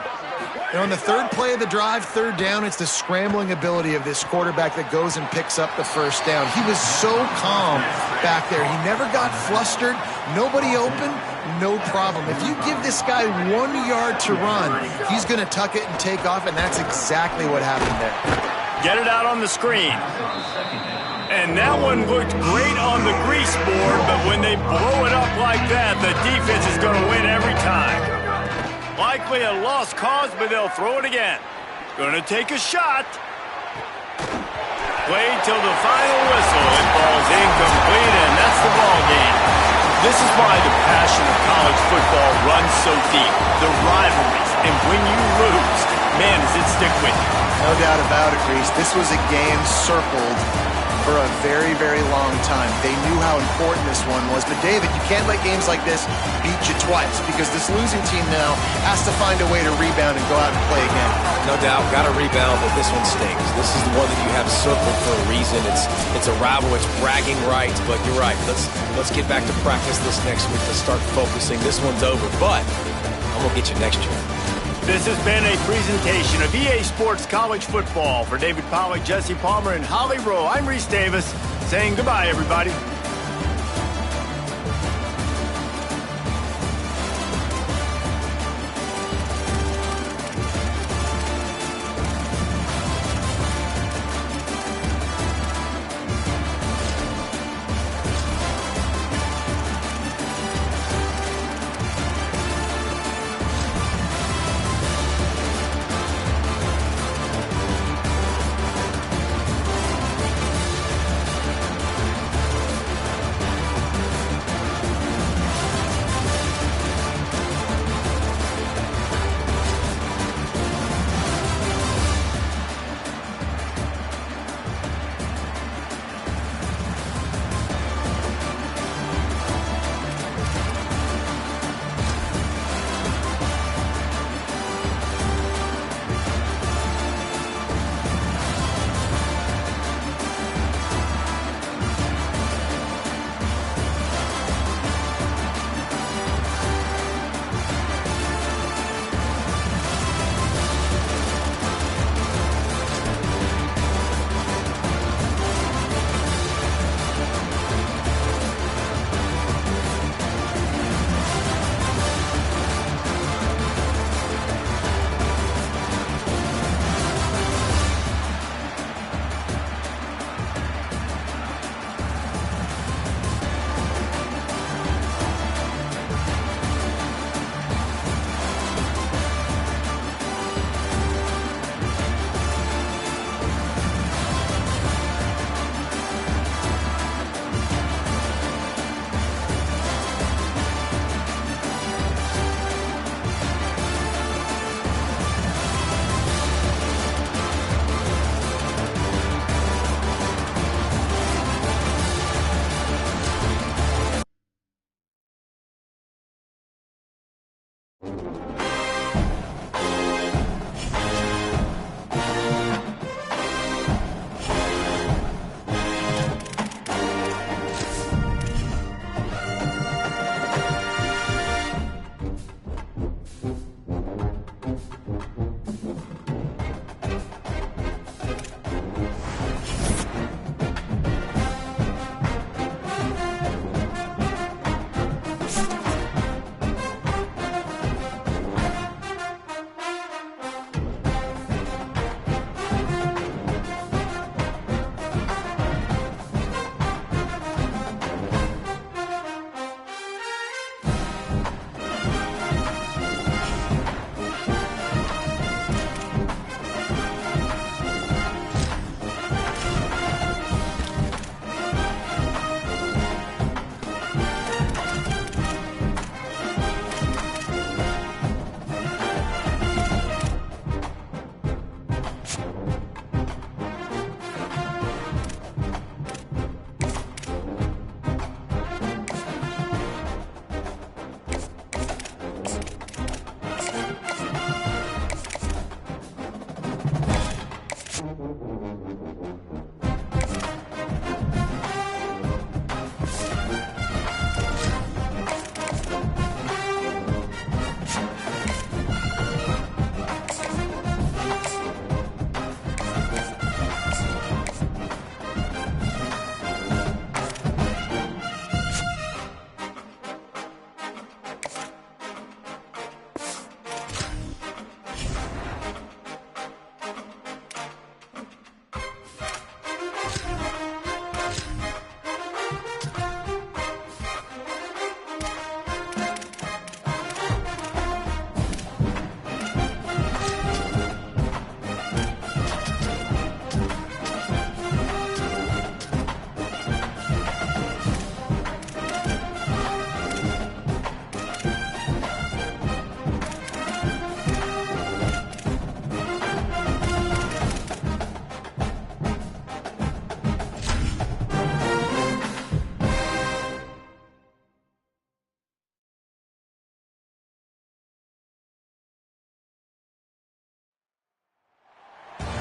And on the 3rd play of the drive, 3rd down, it's the scrambling ability of this quarterback that goes and picks up the 1st down. He was so calm back there. He never got flustered. Nobody open, no problem. If you give this guy 1 yard to run, he's going to tuck it and take off, and that's exactly what happened there. Get it out on the screen. And that one looked great on the grease board, but when they blow it up like that, the defense is going to win every time. Likely a lost cause, but they'll throw it again. Going to take a shot. Played till the final whistle. It falls incomplete, and that's the ball game. This is why the passion of college football runs so deep. The rivalries, and when you lose, man, does it stick with you. No doubt about it, Reese. This was a game circled for a very, very long time. They knew how important this one was. But, David, you can't let games like this beat you twice, because this losing team now has to find a way to rebound and go out and play again. No doubt, got to rebound, but this one stings. This is the one that you have circled for a reason. It's a rival. It's bragging rights, but you're right. Let's get back to practice this next week. Let's start focusing. This one's over, but I'm going to get you next year. This has been a presentation of EA Sports College Football. For David Pollack, Jesse Palmer, and Holly Rowe, I'm Reese Davis, saying goodbye, everybody.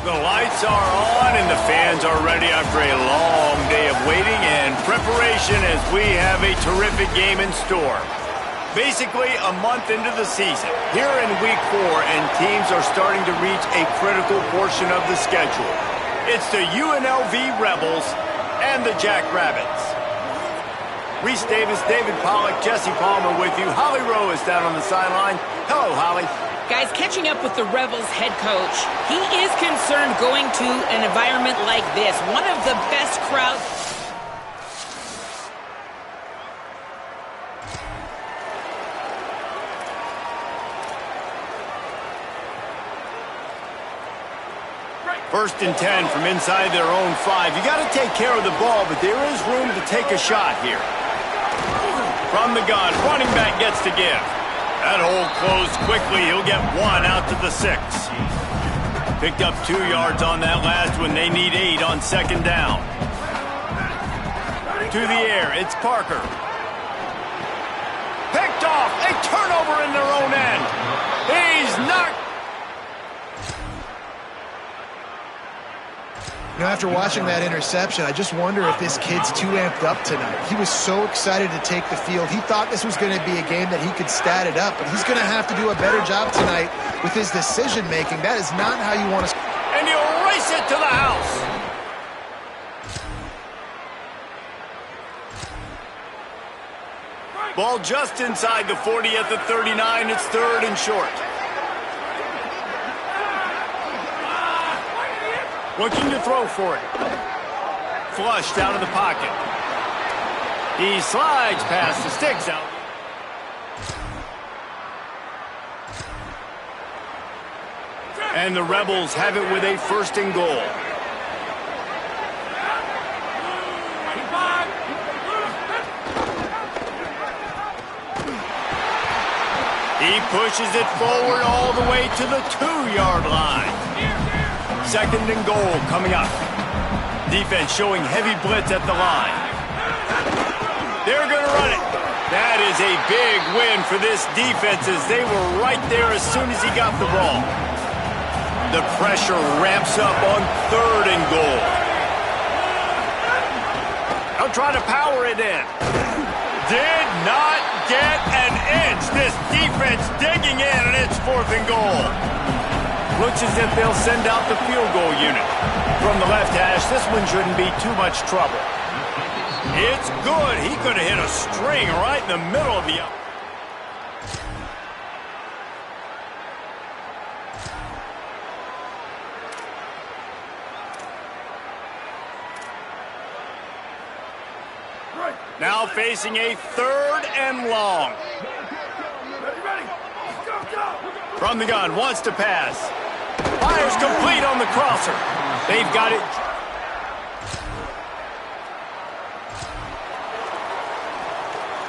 The lights are on and the fans are ready after a long day of waiting and preparation as we have a terrific game in store. Basically a month into the season, here in week 4, and teams are starting to reach a critical portion of the schedule. It's the UNLV Rebels and the Jackrabbits. Reese Davis, David Pollack, Jesse Palmer with you. Holly Rowe is down on the sideline. Hello, Holly. Guys, catching up with the Rebels head coach, he is concerned going to an environment like this. One of the best crowds. First and 10 from inside their own 5. You got to take care of the ball, but there is room to take a shot here. From the gun, running back gets to give. That hole closed quickly. He'll get 1 out to the 6. Picked up 2 yards on that last one. They need 8 on second down. To the air, it's Parker. Picked off. A turnover in their own end. He's knocked. You know, after watching that interception, I just wonder if this kid's too amped up tonight. He was so excited to take the field. He thought this was going to be a game that he could stat it up, but he's going to have to do a better job tonight with his decision-making. That is not how you want to... And he'll race it to the house. Ball just inside the 40 at the 39. It's 3rd and short. Looking to throw for it. Flushed out of the pocket. He slides past the sticks out. And the Rebels have it with a 1st and goal. He pushes it forward all the way to the 2-yard line. 2nd and goal coming up. Defense showing heavy blitz at the line. They're going to run it. That is a big win for this defense as they were right there as soon as he got the ball. The pressure ramps up on 3rd and goal. They'll try to power it in. Did not get an inch. This defense digging in, and it's 4th and goal. Looks as if they'll send out the field goal unit. From the left hash, this one shouldn't be too much trouble. It's good. He could have hit a string right in the middle of the... Now facing a 3rd and long. From the gun, wants to pass. Fires complete on the crosser. They've got it.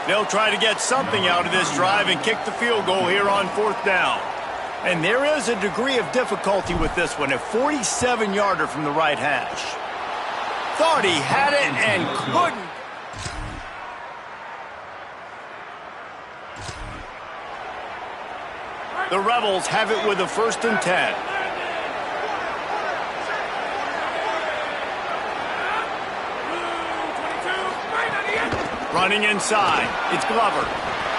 They'll try to get something out of this drive and kick the field goal here on 4th down. And there is a degree of difficulty with this one, a 47-yarder from the right hash. Thought he had it and couldn't. The Rebels have it with a 1st and 10. Running inside. It's Glover.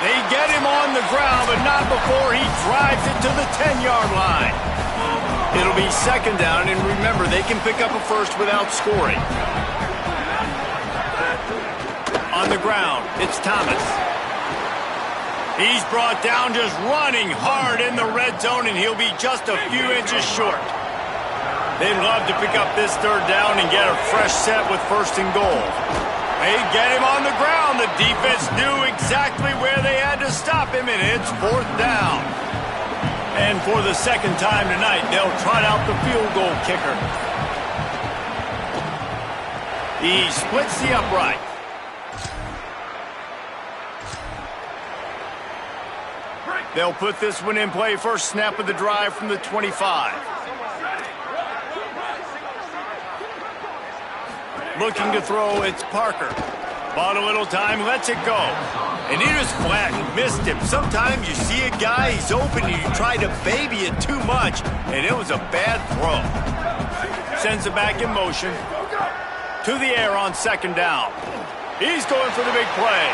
They get him on the ground, but not before he drives it to the 10-yard line. It'll be 2nd down, and remember, they can pick up a first without scoring. On the ground, it's Thomas. He's brought down just running hard in the red zone, and he'll be just a few inches short. They'd love to pick up this 3rd down and get a fresh set with 1st and goal. They get him on the ground. The defense knew exactly where they had to stop him, and it's 4th down. And for the 2nd time tonight, they'll trot out the field goal kicker. He splits the upright. They'll put this one in play. First snap of the drive from the 25. Looking to throw, it's Parker. Bought a little time, lets it go. And he just flat missed him. Sometimes you see a guy, he's open, and you try to baby it too much, and it was a bad throw. Sends it back in motion. To the air on 2nd down. He's going for the big play.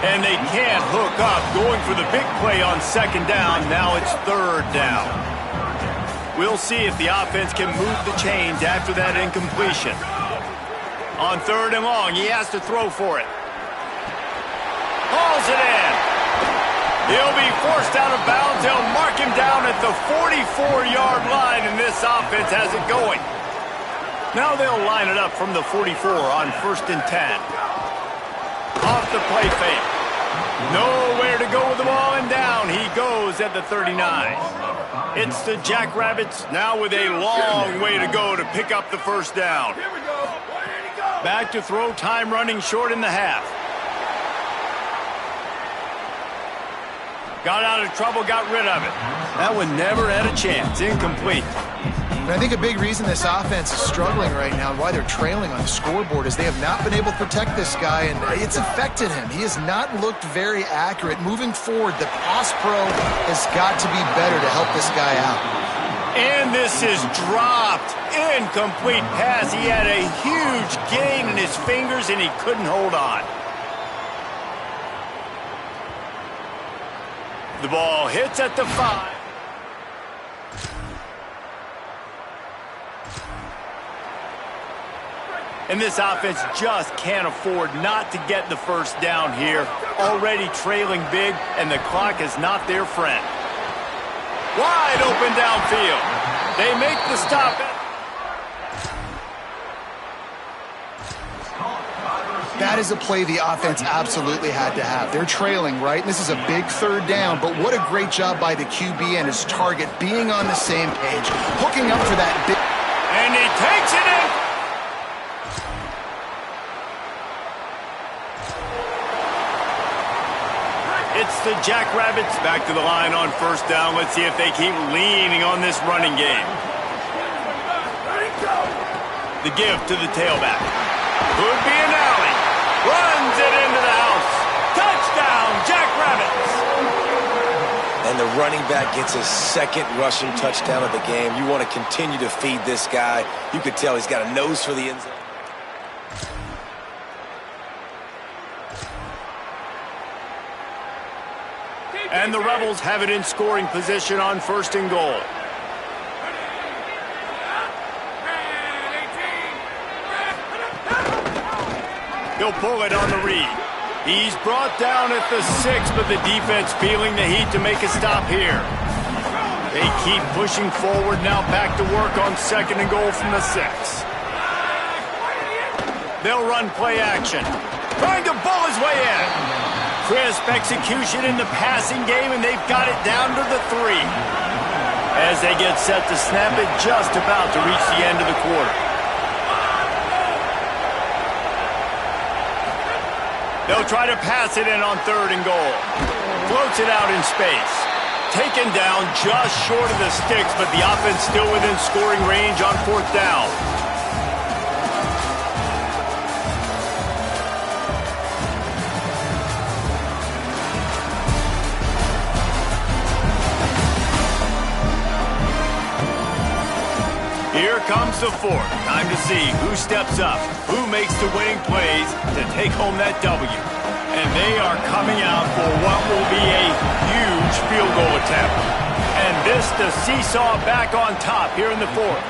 And they can't hook up, going for the big play on 2nd down. Now it's 3rd down. We'll see if the offense can move the chains after that incompletion. On 3rd and long, he has to throw for it. Hauls it in. He'll be forced out of bounds. They'll mark him down at the 44-yard line, and this offense has it going. Now they'll line it up from the 44 on 1st and 10. Off the play fake. Nowhere to go with the ball, and down he goes at the 39. It's the Jackrabbits now with a long way to go to pick up the 1st down. Back to throw, time running short in the half. Got out of trouble, got rid of it. That one never had a chance. Incomplete. And I think a big reason this offense is struggling right now and why they're trailing on the scoreboard is they have not been able to protect this guy, and it's affected him. He has not looked very accurate. Moving forward, the pass pro has got to be better to help this guy out. And this is dropped. Incomplete pass. He had a huge gain in his fingers, and he couldn't hold on. The ball hits at the 5. And this offense just can't afford not to get the 1st down here. Already trailing big, and the clock is not their friend. Wide open downfield. They make the stop. That is a play the offense absolutely had to have. They're trailing, right? This is a big 3rd down, but what a great job by the QB and his target being on the same page, hooking up for that big... And he takes it in. It's the Jackrabbits back to the line on 1st down. Let's see if they keep leaning on this running game. The give to the tailback. Could be an alley. Runs it into the house. Touchdown, Jackrabbits. And the running back gets his second rushing touchdown of the game. You want to continue to feed this guy. You could tell he's got a nose for the end zone. And the Rebels have it in scoring position on 1st and goal. He'll pull it on the read. He's brought down at the 6, but the defense feeling the heat to make a stop here. They keep pushing forward, now back to work on 2nd and goal from the 6. They'll run play action. Trying to bull his way in. Crisp execution in the passing game, and they've got it down to the 3. As they get set to snap it, just about to reach the end of the quarter. They'll try to pass it in on 3rd and goal. Floats it out in space. Taken down just short of the sticks, but the offense still within scoring range on 4th down. Here comes the 4th. Time to see who steps up, who makes the winning plays to take home that W. And they are coming out for what will be a huge field goal attempt. And this the seesaw back on top here in the 4th.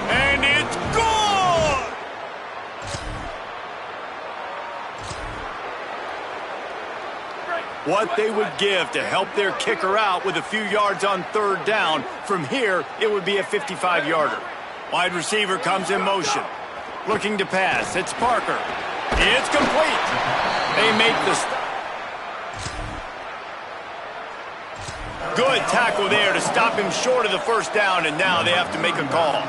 And it's good! What they would give to help their kicker out with a few yards on 3rd down. From here, it would be a 55-yarder. Wide receiver comes in motion. Looking to pass. It's Parker. It's complete. They make the stop. Good tackle there to stop him short of the 1st down, and now they have to make a call.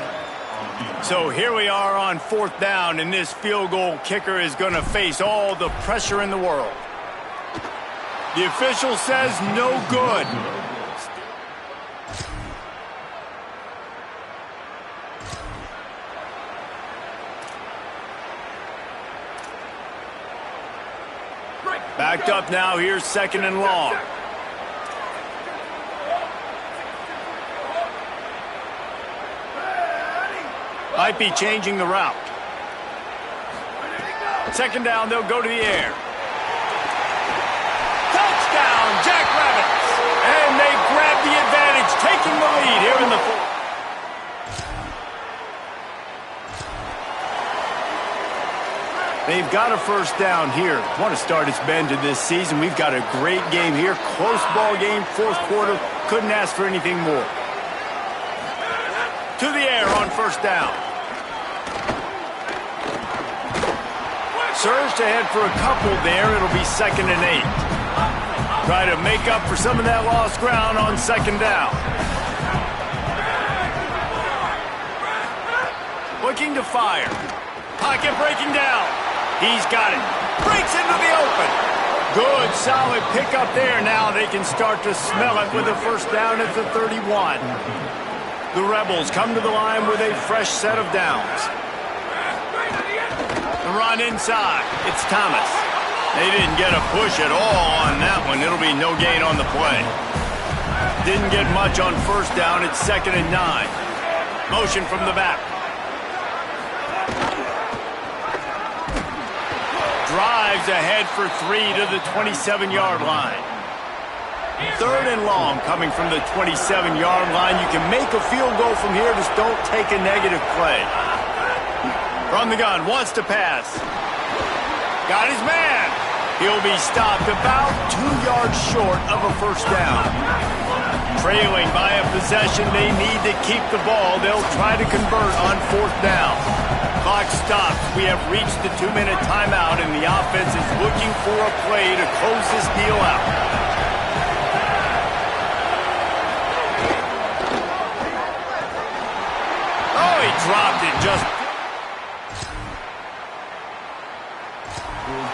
So here we are on 4th down, and this field goal kicker is going to face all the pressure in the world. The official says no good. Backed up now, here's 2nd and long. Might be changing the route. 2nd down, they'll go to the air. Touchdown, Jackrabbits! And they grab the advantage, taking the lead here in the 4th. They've got a 1st down here. Want to start its bend to this season. We've got a great game here. Close ball game, 4th quarter. Couldn't ask for anything more. To the air on 1st down. Surged ahead for a couple there. It'll be 2nd and 8. Try to make up for some of that lost ground on 2nd down. Looking to fire. Pocket breaking down. He's got it. Breaks into the open. Good, solid pickup there. Now they can start to smell it with a 1st down at the 31. The Rebels come to the line with a fresh set of downs. The run inside. It's Thomas. They didn't get a push at all on that one. It'll be no gain on the play. Didn't get much on 1st down. It's 2nd and 9. Motion from the back. Drives ahead for 3 to the 27-yard line. 3rd and long coming from the 27-yard line. You can make a field goal from here. Just don't take a negative play. From the gun, wants to pass. Got his man. He'll be stopped about 2 yards short of a 1st down. Trailing by a possession, they need to keep the ball. They'll try to convert on 4th down. Clock stops. We have reached the 2-minute timeout, and the offense is looking for a play to close this deal out. Oh, he dropped it just...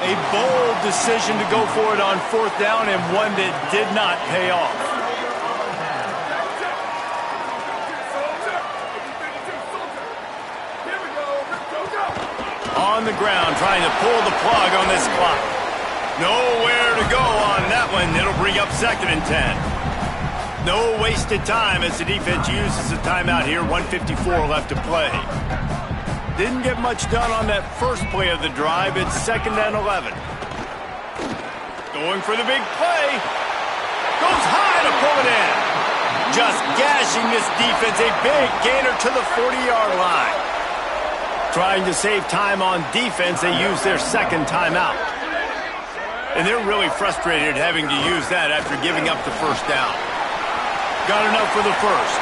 A bold decision to go for it on 4th down, and one that did not pay off. On on the ground trying to pull the plug on this clock. Nowhere to go on that one. It'll bring up 2nd and 10. No wasted time as the defense uses a timeout here. 1:54 left to play. Didn't get much done on that first play of the drive. It's 2nd and 11. Going for the big play. Goes high to pull it in. Just gashing this defense. A big gainer to the 40-yard line. Trying to save time on defense, they use their 2nd timeout. And they're really frustrated having to use that after giving up the 1st down. Got enough for the 1st.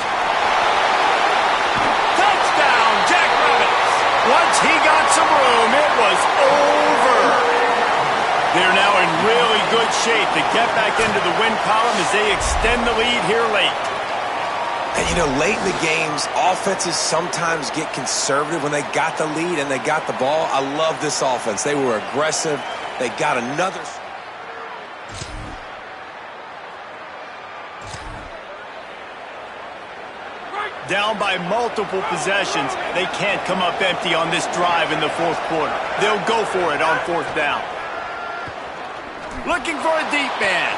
Touchdown, Jackrabbits! Once he got some room, it was over. They're now in really good shape to get back into the win column as they extend the lead here late. And, you know, late in the games, offenses sometimes get conservative when they got the lead and they got the ball. I love this offense. They were aggressive. They got another. Down by multiple possessions. They can't come up empty on this drive in the 4th quarter. They'll go for it on 4th down. Looking for a deep man.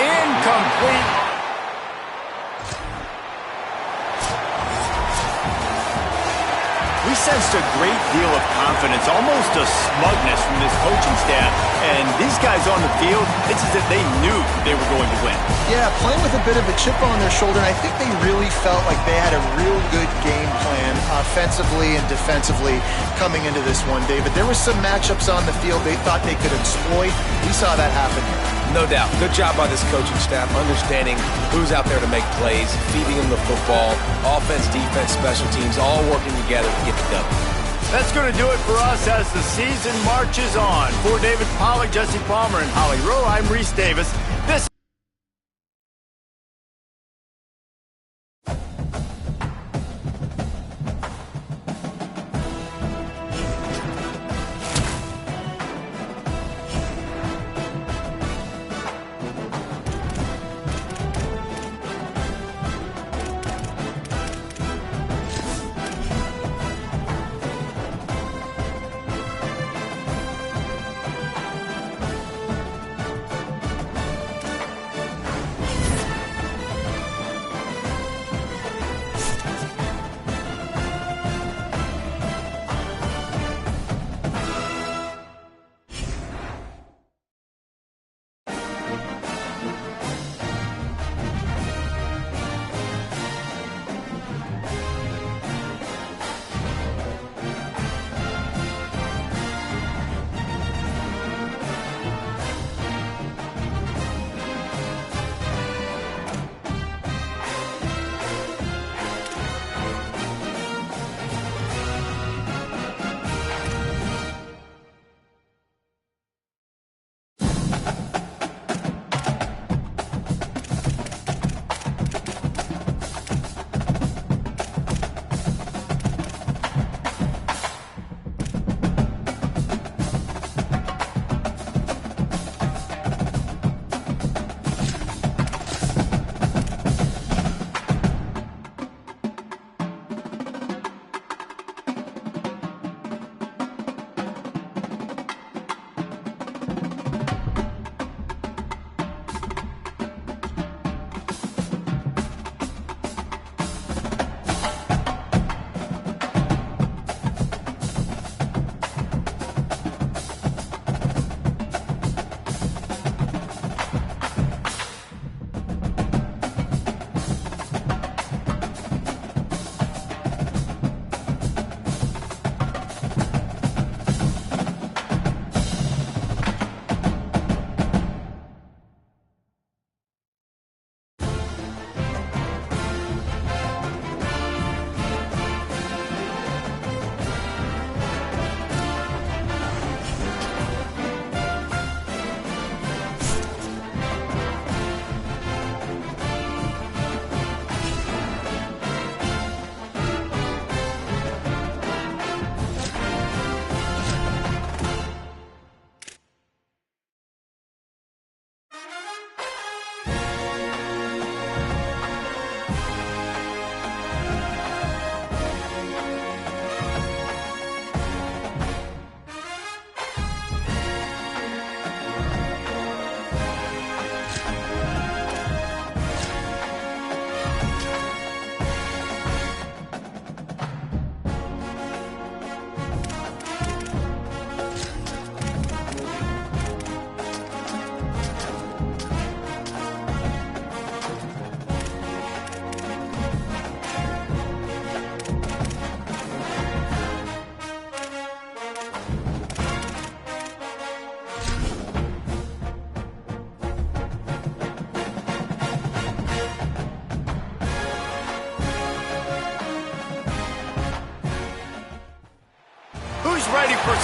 Incomplete. We sensed a great deal of confidence, almost a smugness from this coaching staff. And these guys on the field, it's as if they knew they were going to win. Yeah, playing with a bit of a chip on their shoulder, and I think they really felt like they had a real good game plan offensively and defensively coming into this one, David. There were some matchups on the field they thought they could exploit. We saw that happen here. No doubt. Good job by this coaching staff, understanding who's out there to make plays, feeding them the football, offense, defense, special teams, all working together to get it done. That's going to do it for us as the season marches on. For David Pollack, Jesse Palmer, and Holly Rowe, I'm Reese Davis. This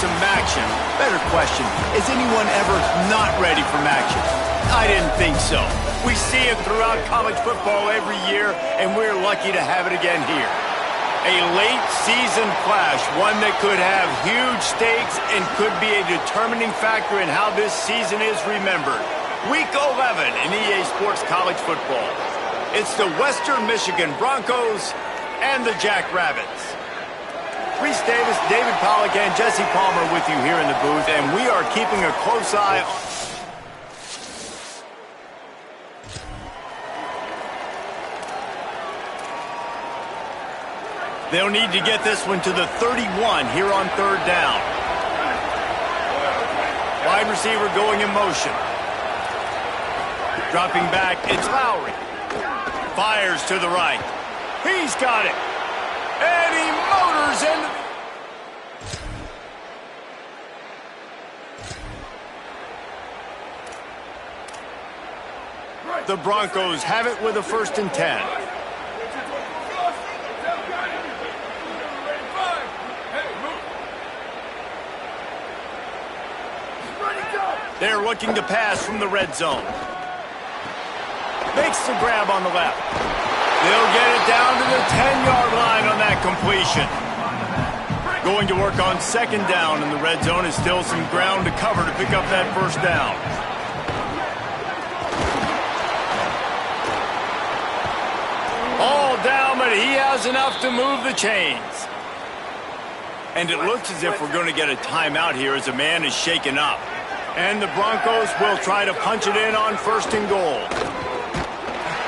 some action. Better question, is anyone ever not ready for action? I didn't think so. We see it throughout college football every year, and we're lucky to have it again here. A late season clash, one that could have huge stakes and could be a determining factor in how this season is remembered. Week 11 in EA Sports College Football. It's the Western Michigan Broncos and the Jackrabbits. Reese Davis, David Pollack, and Jesse Palmer with you here in the booth, and we are keeping a close eye. They'll need to get this one to the 31 here on third down. Wide receiver going in motion. Dropping back, it's Lowry. Fires to the right. He's got it. And he motors into the Broncos have it with a 1st and 10. They're looking to pass from the red zone. Makes the grab on the left. They'll get it down to the 10-yard line on that completion. Going to work on 2nd down in the red zone is still some ground to cover to pick up that 1st down. All down, but he has enough to move the chains. And it looks as if we're going to get a timeout here as a man is shaken up. And the Broncos will try to punch it in on 1st and goal.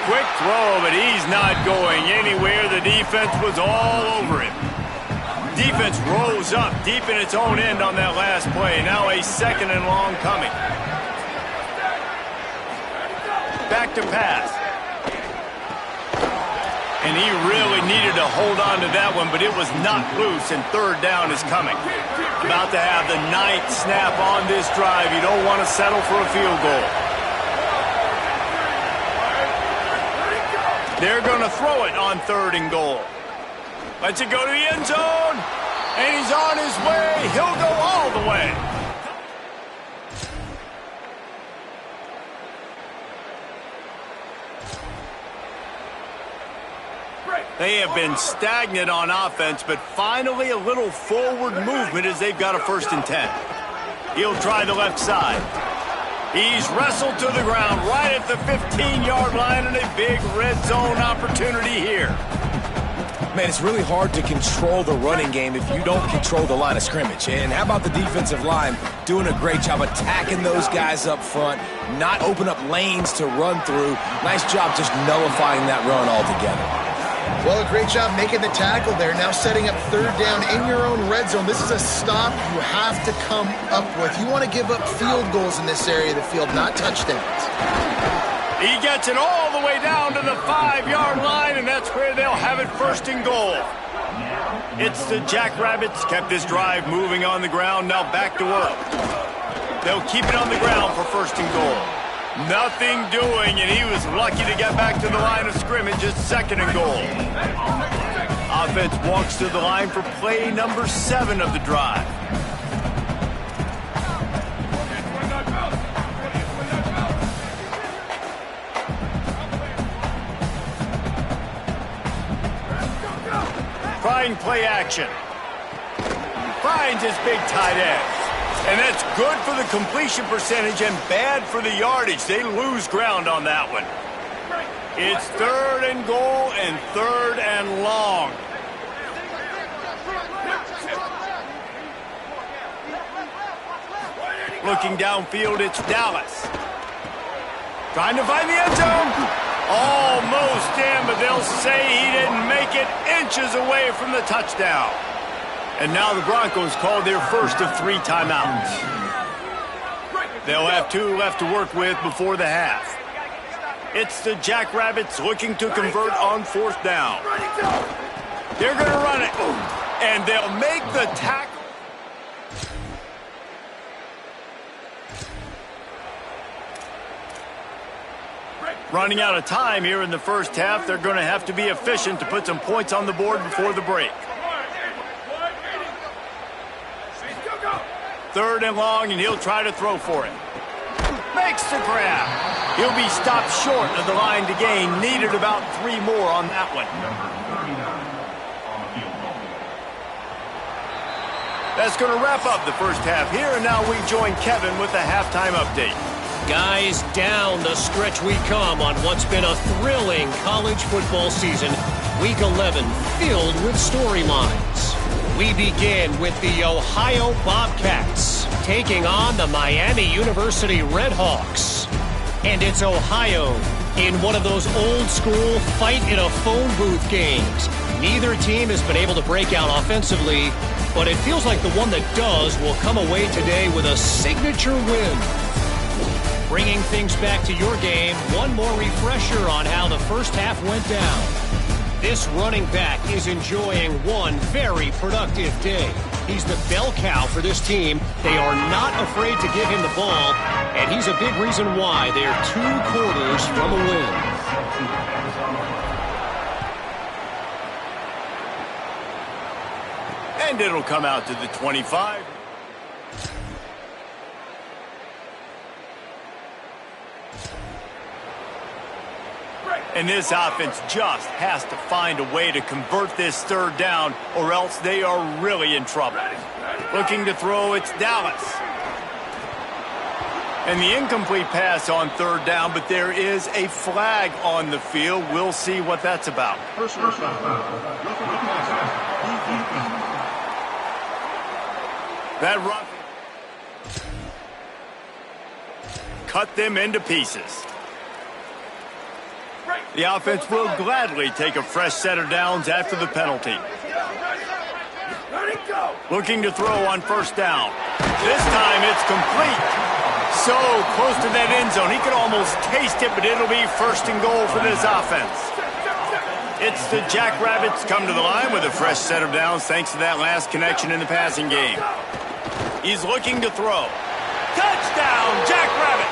Quick throw, but he's not going anywhere. The defense was all over him. Defense rose up deep in its own end on that last play. Now a 2nd and long coming. Back to pass. And he really needed to hold on to that one, but it was not loose, and 3rd down is coming. About to have the 9th snap on this drive. You don't want to settle for a field goal. They're going to throw it on 3rd and goal. Lets it go to the end zone, and he's on his way. He'll go all the way. They have been stagnant on offense, but finally a little forward movement as they've got a 1st and 10. He'll try the left side. He's wrestled to the ground right at the 15-yard line, and a big red zone opportunity here. Man, it's really hard to control the running game if you don't control the line of scrimmage. And how about the defensive line doing a great job attacking those guys up front, not open up lanes to run through. Nice job just nullifying that run altogether. Well, a great job making the tackle there. Now setting up 3rd down in your own red zone. This is a stop you have to come up with. You want to give up field goals in this area of the field, not touchdowns. He gets it all the way down to the 5-yard line, and that's where they'll have it 1st and goal. It's the Jackrabbits. Kept this drive moving on the ground. Now back to work. They'll keep it on the ground for 1st and goal. Nothing doing, and he was lucky to get back to the line of scrimmage at 2nd and goal. Offense walks to the line for play number 7 of the drive. Trying play action. Finds his big tight end. And that's good for the completion percentage and bad for the yardage. They lose ground on that one. It's 3rd and goal and 3rd and long. Looking downfield, it's Dallas. Trying to find the end zone. Almost in, but they'll say he didn't make it, inches away from the touchdown. And now the Broncos called their 1st of 3 timeouts. They'll have 2 left to work with before the half. It's the Jackrabbits looking to convert on 4th down. They're going to run it, and they'll make the tackle. Running out of time here in the 1st half. They're going to have to be efficient to put some points on the board before the break. 3rd and long, and he'll try to throw for it. Makes the grab. He'll be stopped short of the line to gain. Needed about 3 more on that one. That's going to wrap up the first half here, and now we join Kevin with the halftime update. Guys, down the stretch we come on what's been a thrilling college football season. Week 11 filled with storylines. We begin with the Ohio Bobcats taking on the Miami University Redhawks. And it's Ohio in one of those old-school fight-in-a-phone-booth games. Neither team has been able to break out offensively, but it feels like the one that does will come away today with a signature win. Bringing things back to your game, one more refresher on how the first half went down. This running back is enjoying one very productive day. He's the bell cow for this team. They are not afraid to give him the ball, and he's a big reason why they're 2 quarters from a win. And it'll come out to the 25. And this offense just has to find a way to convert this 3rd down, or else they are really in trouble. Looking to throw, it's Dallas. And the incomplete pass on 3rd down, but there is a flag on the field. We'll see what that's about. That run cut them into pieces. The offense will gladly take a fresh set of downs after the penalty. Looking to throw on 1st down. This time it's complete. So close to that end zone. He could almost taste it, but it'll be 1st and goal for this offense. It's the Jackrabbits come to the line with a fresh set of downs thanks to that last connection in the passing game. He's looking to throw. Touchdown, Jackrabbit!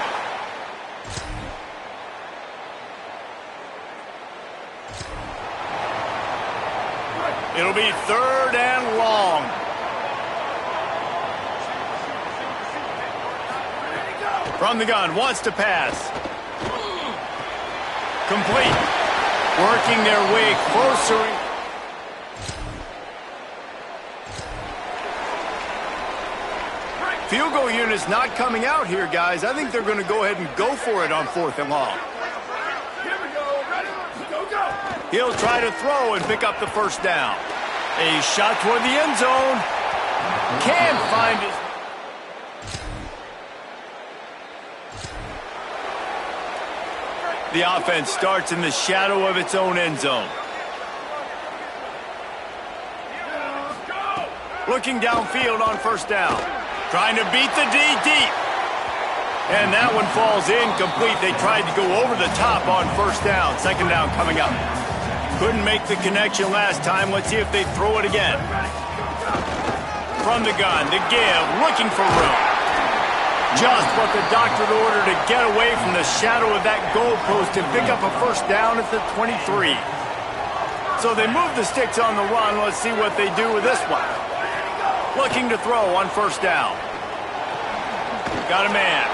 It'll be 3rd and long. From the gun, wants to pass. Complete. Working their way closer. Field goal unit's not coming out here, guys. I think they're going to go ahead and go for it on 4th and long. He'll try to throw and pick up the 1st down. A shot toward the end zone. Can't find it. The offense starts in the shadow of its own end zone. Looking downfield on 1st down. Trying to beat the D deep. And that one falls incomplete. They tried to go over the top on 1st down. 2nd down coming up. Couldn't make the connection last time. Let's see if they throw it again. From the gun, the give, looking for room. Just what the doctor ordered to get away from the shadow of that goalpost and pick up a 1st down at the 23. So they move the sticks on the run. Let's see what they do with this one. Looking to throw on 1st down. Got a man.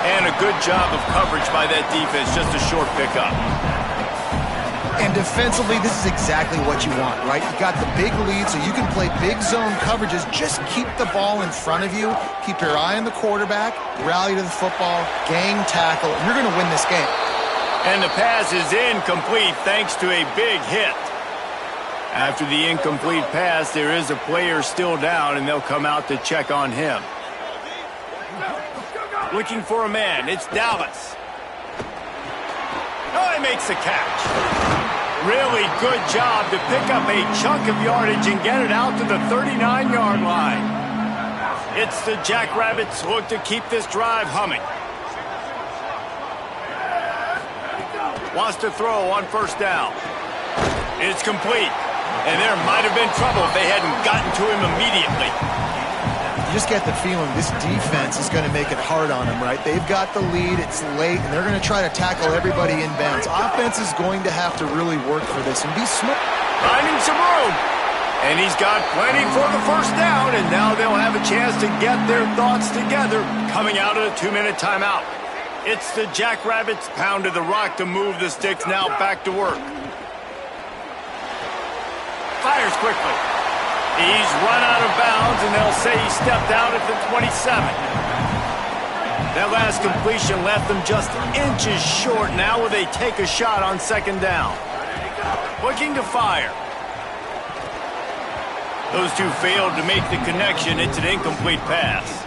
And a good job of coverage by that defense. Just a short pickup. And defensively, this is exactly what you want, right? You got the big lead, so you can play big zone coverages. Just keep the ball in front of you. Keep your eye on the quarterback. Rally to the football. Gang tackle. You're going to win this game. And the pass is incomplete thanks to a big hit. After the incomplete pass, there is a player still down, and they'll come out to check on him. Looking for a man. It's Dallas. Oh, he makes the catch. Really good job to pick up a chunk of yardage and get it out to the 39-yard line. It's the Jackrabbits look to keep this drive humming. Wants to throw on 1st down. It's complete. And there might have been trouble if they hadn't gotten to him immediately. You just get the feeling this defense is going to make it hard on them, right? They've got the lead, it's late, and they're going to try to tackle everybody in bounds. Offense is going to have to really work for this and be smart. Finding some room. And he's got plenty for the first down, and now they'll have a chance to get their thoughts together coming out of the 2-minute timeout. It's the Jackrabbits pounded the rock to move the sticks, now back to work. Fires quickly. He's run out of bounds, and they'll say he stepped out at the 27. That last completion left them just inches short. Now will they take a shot on second down? Looking to fire. Those two failed to make the connection. It's an incomplete pass.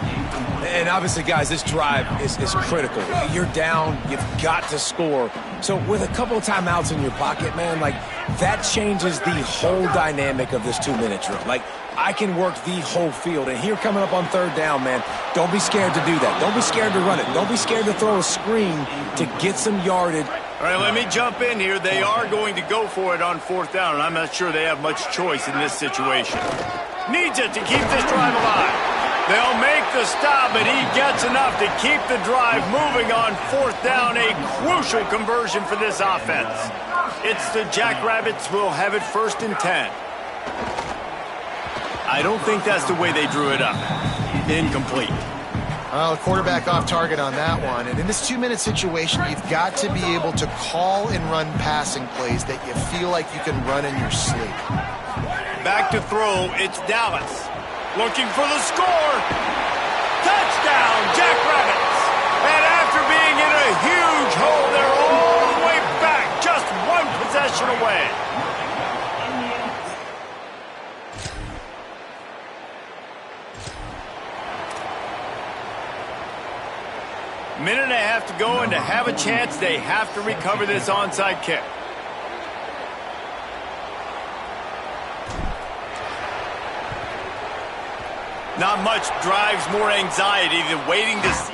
And obviously, guys, this drive is critical. You're down. You've got to score. So with a couple of timeouts in your pocket, man, like, that changes the whole dynamic of this 2-minute drill. Like, I can work the whole field. And here coming up on third down, man, don't be scared to do that. Don't be scared to run it. Don't be scared to throw a screen to get some yardage. All right, let me jump in here. They are going to go for it on fourth down, and I'm not sure they have much choice in this situation. Needs it to keep this drive alive. They'll make the stop, but he gets enough to keep the drive moving on fourth down, a crucial conversion for this offense. It's the Jackrabbits will have it first and 10. I don't think that's the way they drew it up. Incomplete. Well, the quarterback off target on that one. And in this 2-minute situation, you've got to be able to call and run passing plays that you feel like you can run in your sleep. Back to throw, it's Dallas. Looking for the score. Touchdown, Jackrabbits. And after being in a huge hole, they're all the way back, just one possession away. Minute and a half to go, and to have a chance, they have to recover this onside kick. Not much drives more anxiety than waiting to see.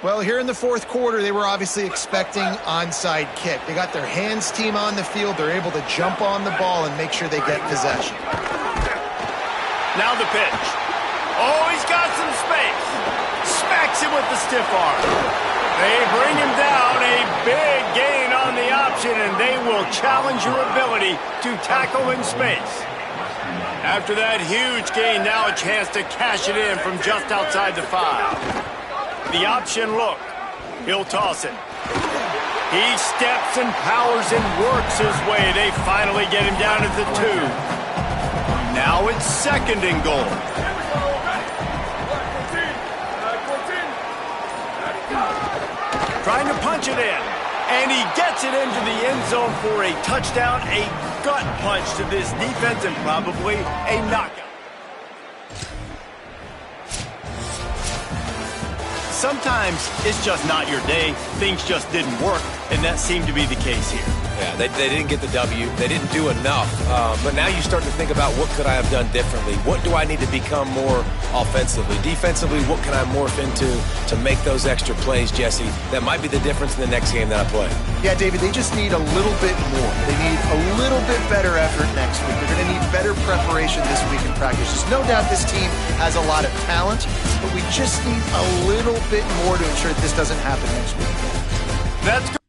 Well, here in the fourth quarter, they were obviously expecting onside kick. They got their hands team on the field. They're able to jump on the ball and make sure they get possession. Now the pitch. Oh, he's got some space. Smacks him with the stiff arm. They bring him down, a big gain on the option, and they will challenge your ability to tackle in space. After that huge gain, now a chance to cash it in from just outside the 5. The option look. He'll toss it. He steps and powers and works his way. They finally get him down at the 2. Now it's second and goal. Trying to punch it in, and he gets it into the end zone for a touchdown, a gut punch to this defense, and probably a knockout. Sometimes it's just not your day. Things just didn't work, and that seemed to be the case here. Yeah, they didn't get the W. They didn't do enough. But now you start to think about, what could I have done differently? What do I need to become more offensively? Defensively, what can I morph into to make those extra plays, Jesse? That might be the difference in the next game that I play. Yeah, David, they just need a little bit more. They need a little bit better effort next week. They're going to need better preparation this week in practice. There's no doubt this team has a lot of talent, but we just need a little bit more to ensure that this doesn't happen next week. That's good.